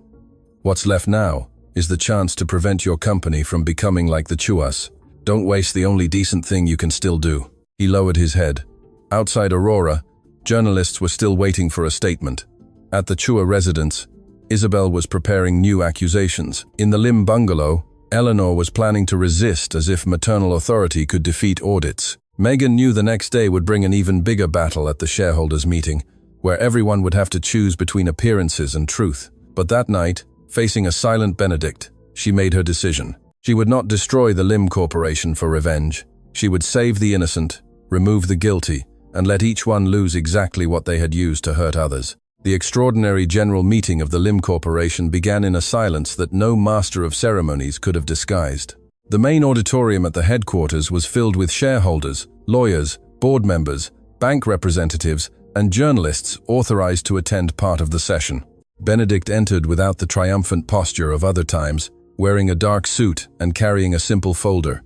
[SPEAKER 1] What's left now is the chance to prevent your company from becoming like the Chuas. Don't waste the only decent thing you can still do." He lowered his head. Outside Aurora, journalists were still waiting for a statement. At the Chua residence, Isabel was preparing new accusations. In the Lim bungalow, Eleanor was planning to resist as if maternal authority could defeat audits. Megan knew the next day would bring an even bigger battle at the shareholders' meeting, where everyone would have to choose between appearances and truth. But that night, facing a silent Benedict, she made her decision. She would not destroy the Lim Corporation for revenge. She would save the innocent, remove the guilty, and let each one lose exactly what they had used to hurt others. The extraordinary general meeting of the Lim Corporation began in a silence that no master of ceremonies could have disguised. The main auditorium at the headquarters was filled with shareholders, lawyers, board members, bank representatives, and journalists authorized to attend part of the session. Benedict entered without the triumphant posture of other times, wearing a dark suit and carrying a simple folder.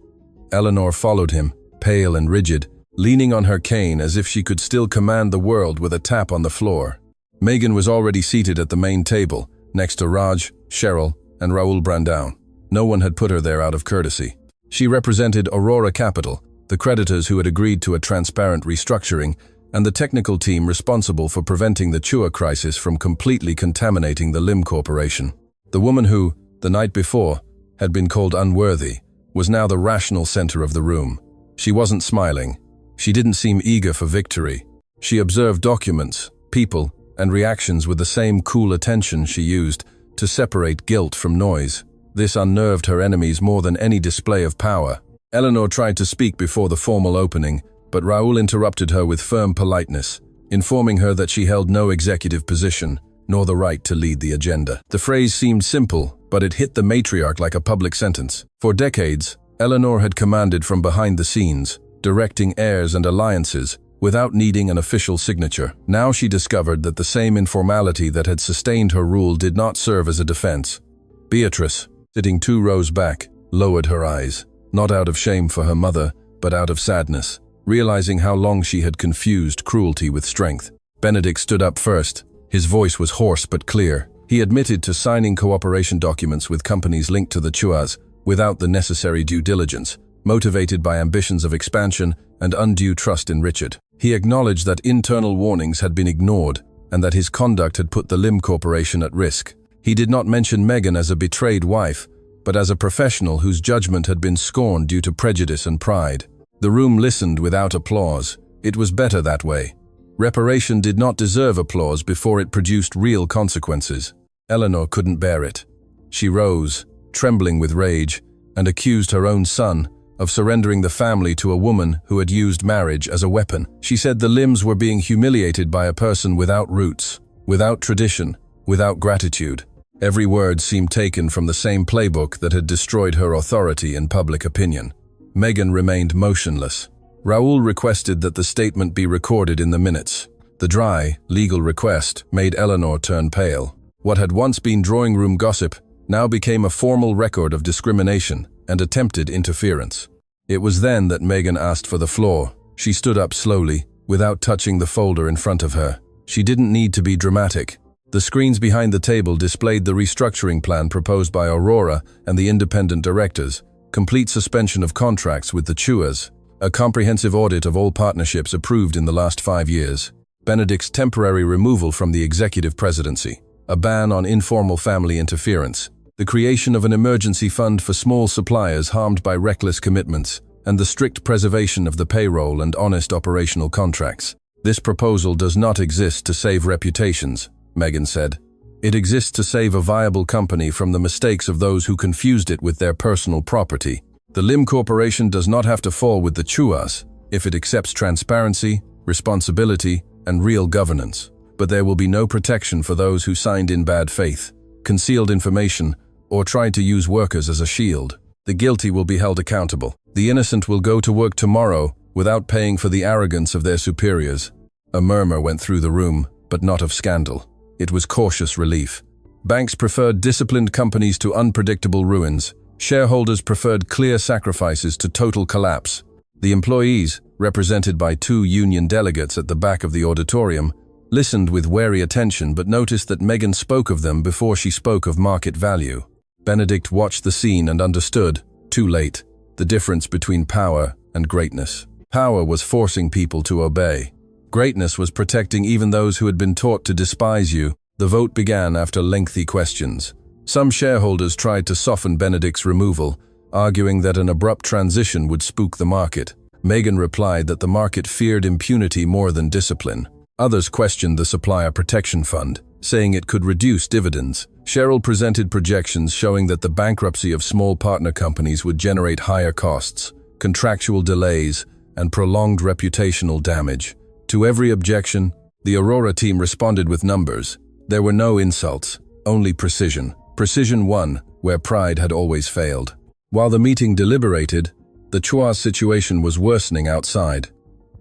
[SPEAKER 1] Eleanor followed him, pale and rigid, leaning on her cane as if she could still command the world with a tap on the floor. Megan was already seated at the main table, next to Raj, Cheryl, and Raul Brandão. No one had put her there out of courtesy. She represented Aurora Capital, the creditors who had agreed to a transparent restructuring, and the technical team responsible for preventing the Chua crisis from completely contaminating the Lim Corporation. The woman who, the night before, had been called unworthy, was now the rational center of the room. She wasn't smiling. She didn't seem eager for victory. She observed documents, people, and reactions with the same cool attention she used to separate guilt from noise. This unnerved her enemies more than any display of power. Eleanor tried to speak before the formal opening, but Raul interrupted her with firm politeness, informing her that she held no executive position, nor the right to lead the agenda. The phrase seemed simple, but it hit the matriarch like a public sentence. For decades, Eleanor had commanded from behind the scenes, directing heirs and alliances, without needing an official signature. Now she discovered that the same informality that had sustained her rule did not serve as a defense. Beatrice, sitting 2 rows back, lowered her eyes, not out of shame for her mother, but out of sadness. realizing how long she had confused cruelty with strength. Benedict stood up first. His voice was hoarse but clear. He admitted to signing cooperation documents with companies linked to the Chuas without the necessary due diligence, motivated by ambitions of expansion and undue trust in Richard. He acknowledged that internal warnings had been ignored and that his conduct had put the Lim Corporation at risk. He did not mention Megan as a betrayed wife, but as a professional whose judgment had been scorned due to prejudice and pride. The room listened without applause. It was better that way. Reparation did not deserve applause before it produced real consequences. Eleanor couldn't bear it. She rose, trembling with rage, and accused her own son of surrendering the family to a woman who had used marriage as a weapon. She said the Lims were being humiliated by a person without roots, without tradition, without gratitude. Every word seemed taken from the same playbook that had destroyed her authority in public opinion. Megan remained motionless. Raoul requested that the statement be recorded in the minutes. The dry, legal request made Eleanor turn pale. What had once been drawing room gossip now became a formal record of discrimination and attempted interference. It was then that Megan asked for the floor. She stood up slowly, without touching the folder in front of her. She didn't need to be dramatic. The screens behind the table displayed the restructuring plan proposed by Aurora and the independent directors, complete suspension of contracts with the Chuas, a comprehensive audit of all partnerships approved in the last 5 years, Benedict's temporary removal from the executive presidency, a ban on informal family interference, the creation of an emergency fund for small suppliers harmed by reckless commitments, and the strict preservation of the payroll and honest operational contracts. This proposal does not exist to save reputations, Megan said. It exists to save a viable company from the mistakes of those who confused it with their personal property. The Lim Corporation does not have to fall with the Chuas if it accepts transparency, responsibility, and real governance. But there will be no protection for those who signed in bad faith, concealed information, or tried to use workers as a shield. The guilty will be held accountable. The innocent will go to work tomorrow without paying for the arrogance of their superiors. A murmur went through the room, but not of scandal. It was cautious relief. Banks preferred disciplined companies to unpredictable ruins. Shareholders preferred clear sacrifices to total collapse. The employees, represented by 2 union delegates at the back of the auditorium, listened with wary attention but noticed that Megan spoke of them before she spoke of market value. Benedict watched the scene and understood, too late, the difference between power and greatness. Power was forcing people to obey. Greatness was protecting even those who had been taught to despise you. The vote began after lengthy questions. Some shareholders tried to soften Benedict's removal, arguing that an abrupt transition would spook the market. Megan replied that the market feared impunity more than discipline. Others questioned the Supplier Protection Fund, saying it could reduce dividends. Cheryl presented projections showing that the bankruptcy of small partner companies would generate higher costs, contractual delays, and prolonged reputational damage. To every objection, the Aurora team responded with numbers. There were no insults, only precision. Precision won, where pride had always failed. While the meeting deliberated, the Chua's situation was worsening outside.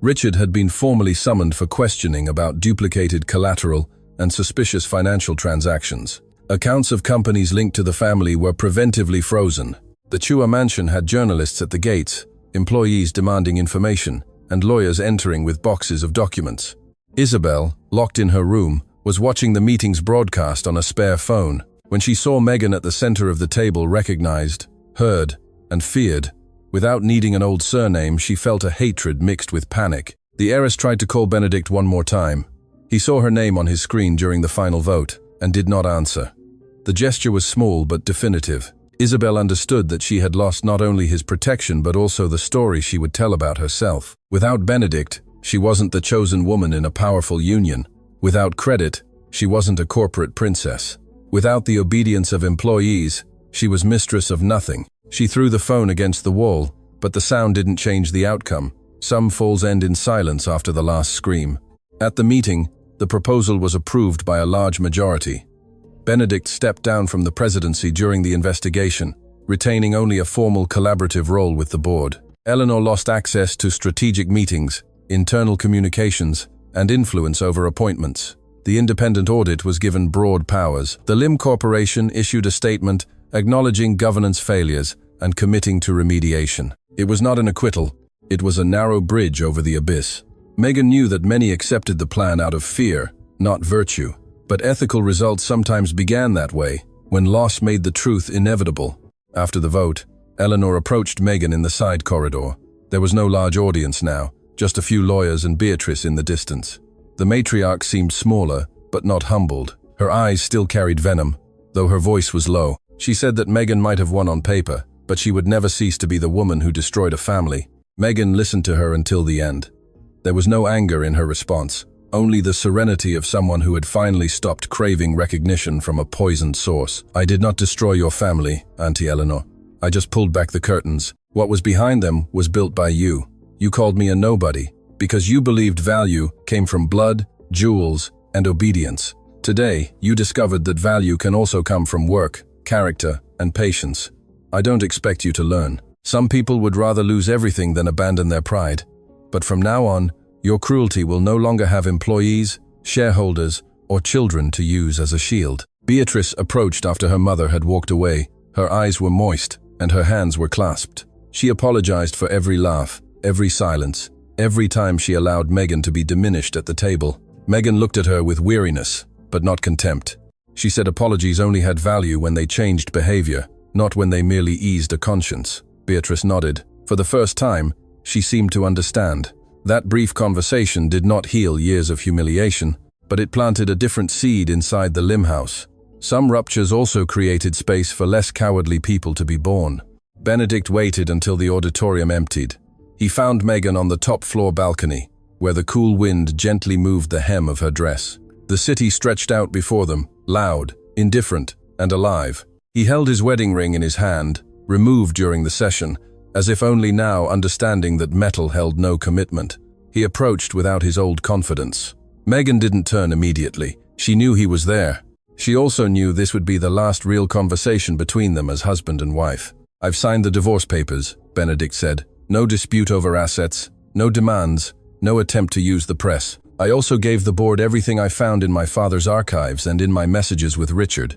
[SPEAKER 1] Richard had been formally summoned for questioning about duplicated collateral and suspicious financial transactions. Accounts of companies linked to the family were preventively frozen. The Chua mansion had journalists at the gates, employees demanding information, and lawyers entering with boxes of documents. Isabel, locked in her room, was watching the meeting's broadcast on a spare phone. When she saw Megan at the center of the table, recognized, heard, and feared. Without needing an old surname, she felt a hatred mixed with panic. The heiress tried to call Benedict one more time. He saw her name on his screen during the final vote, and did not answer. The gesture was small but definitive. Isabel understood that she had lost not only his protection but also the story she would tell about herself. Without Benedict, she wasn't the chosen woman in a powerful union. Without credit, she wasn't a corporate princess. Without the obedience of employees, she was mistress of nothing. She threw the phone against the wall, but the sound didn't change the outcome. Some falls end in silence after the last scream. At the meeting, the proposal was approved by a large majority. Benedict stepped down from the presidency during the investigation, retaining only a formal collaborative role with the board. Eleanor lost access to strategic meetings, internal communications, and influence over appointments. The independent audit was given broad powers. The Lim Corporation issued a statement acknowledging governance failures and committing to remediation. It was not an acquittal, It was a narrow bridge over the abyss. Megan knew that many accepted the plan out of fear, not virtue. But ethical results sometimes began that way, when loss made the truth inevitable. After the vote, Eleanor approached Megan in the side corridor. There was no large audience now, just a few lawyers and Beatrice in the distance. The matriarch seemed smaller, but not humbled. Her eyes still carried venom, though her voice was low. She said that Megan might have won on paper, but she would never cease to be the woman who destroyed a family. Megan listened to her until the end. There was no anger in her response, only the serenity of someone who had finally stopped craving recognition from a poisoned source. "I did not destroy your family, Auntie Eleanor. I just pulled back the curtains. What was behind them was built by you. You called me a nobody, because you believed value came from blood, jewels, and obedience. Today, you discovered that value can also come from work, character, and patience. I don't expect you to learn. Some people would rather lose everything than abandon their pride. But from now on, your cruelty will no longer have employees, shareholders, or children to use as a shield." Beatrice approached after her mother had walked away. Her eyes were moist, and her hands were clasped. She apologized for every laugh, every silence, every time she allowed Megan to be diminished at the table. Megan looked at her with weariness, but not contempt. She said apologies only had value when they changed behavior, not when they merely eased a conscience. Beatrice nodded. For the first time, she seemed to understand. That brief conversation did not heal years of humiliation, but it planted a different seed inside the Lim house. Some ruptures also created space for less cowardly people to be born. Benedict waited until the auditorium emptied. He found Megan on the top-floor balcony, where the cool wind gently moved the hem of her dress. The city stretched out before them, loud, indifferent, and alive. He held his wedding ring in his hand, removed during the session, as if only now understanding that metal held no commitment. He approached without his old confidence. Megan didn't turn immediately. She knew he was there. She also knew this would be the last real conversation between them as husband and wife. "I've signed the divorce papers," Benedict said. "No dispute over assets, no demands, no attempt to use the press. I also gave the board everything I found in my father's archives and in my messages with Richard.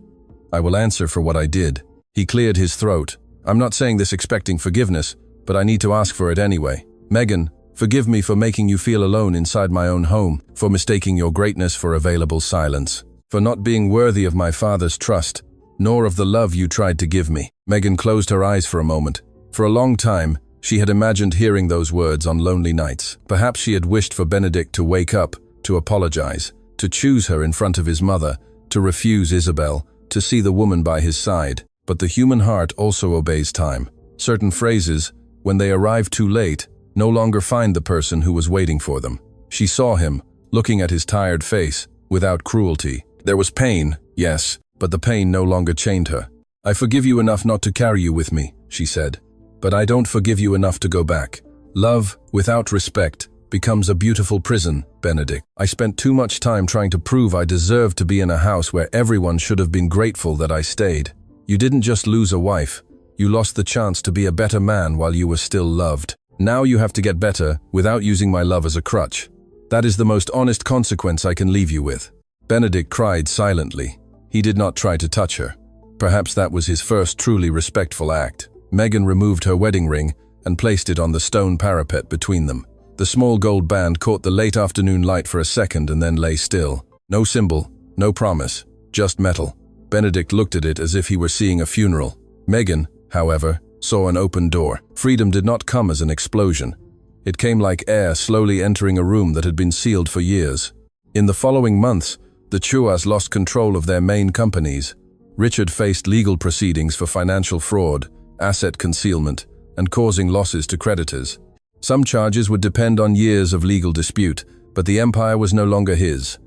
[SPEAKER 1] I will answer for what I did." He cleared his throat. "I'm not saying this expecting forgiveness, but I need to ask for it anyway. Megan, forgive me for making you feel alone inside my own home, for mistaking your greatness for available silence, for not being worthy of my father's trust, nor of the love you tried to give me." Megan closed her eyes for a moment. For a long time, she had imagined hearing those words on lonely nights. Perhaps she had wished for Benedict to wake up, to apologize, to choose her in front of his mother, to refuse Isabel, to see the woman by his side. But the human heart also obeys time. Certain phrases, when they arrive too late, no longer find the person who was waiting for them. She saw him, looking at his tired face, without cruelty. There was pain, yes, but the pain no longer chained her. "I forgive you enough not to carry you with me," she said. "But I don't forgive you enough to go back. Love, without respect, becomes a beautiful prison, Benedict. I spent too much time trying to prove I deserved to be in a house where everyone should have been grateful that I stayed. You didn't just lose a wife, you lost the chance to be a better man while you were still loved. Now you have to get better without using my love as a crutch. That is the most honest consequence I can leave you with." Benedict cried silently. He did not try to touch her. Perhaps that was his first truly respectful act. Megan removed her wedding ring and placed it on the stone parapet between them. The small gold band caught the late afternoon light for a second and then lay still. No symbol, no promise, just metal. Benedict looked at it as if he were seeing a funeral. Megan, however, saw an open door. Freedom did not come as an explosion. It came like air slowly entering a room that had been sealed for years. In the following months, the Chuas lost control of their main companies. Richard faced legal proceedings for financial fraud, asset concealment, and causing losses to creditors. Some charges would depend on years of legal dispute, but the empire was no longer his.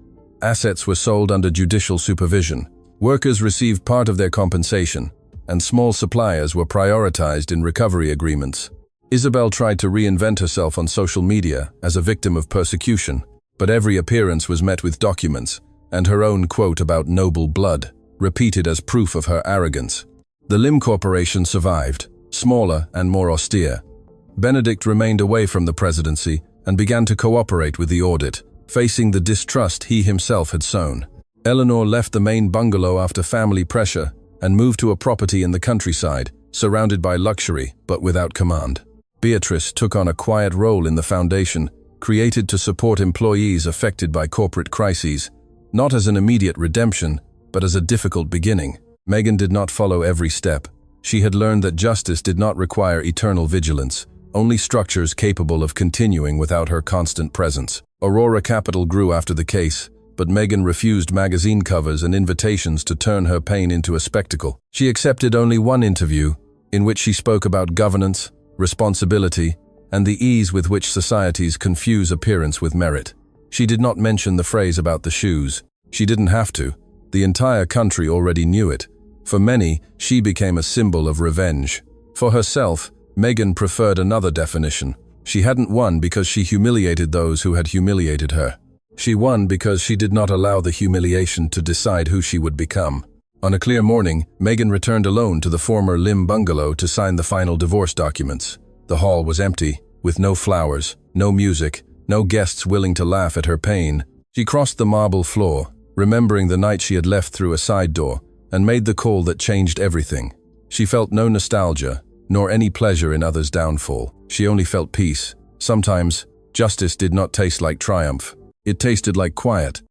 [SPEAKER 1] Assets were sold under judicial supervision. Workers received part of their compensation, and small suppliers were prioritized in recovery agreements. Isabel tried to reinvent herself on social media as a victim of persecution, but every appearance was met with documents, and her own quote about noble blood, repeated as proof of her arrogance. The Lim Corporation survived, smaller and more austere. Benedict remained away from the presidency and began to cooperate with the audit, facing the distrust he himself had sown. Eleanor left the main bungalow after family pressure and moved to a property in the countryside, surrounded by luxury but without command. Beatrice took on a quiet role in the foundation, created to support employees affected by corporate crises, not as an immediate redemption, but as a difficult beginning. Megan did not follow every step. She had learned that justice did not require eternal vigilance, only structures capable of continuing without her constant presence. Aurora Capital grew after the case, but Megan refused magazine covers and invitations to turn her pain into a spectacle. She accepted only one interview, in which she spoke about governance, responsibility, and the ease with which societies confuse appearance with merit. She did not mention the phrase about the shoes. She didn't have to. The entire country already knew it. For many, she became a symbol of revenge. For herself, Megan preferred another definition. She hadn't won because she humiliated those who had humiliated her. She won because she did not allow the humiliation to decide who she would become. On a clear morning, Megan returned alone to the former Lim bungalow to sign the final divorce documents. The hall was empty, with no flowers, no music, no guests willing to laugh at her pain. She crossed the marble floor, remembering the night she had left through a side door, and made the call that changed everything. She felt no nostalgia, nor any pleasure in others' downfall. She only felt peace. Sometimes, justice did not taste like triumph. It tasted like quiet.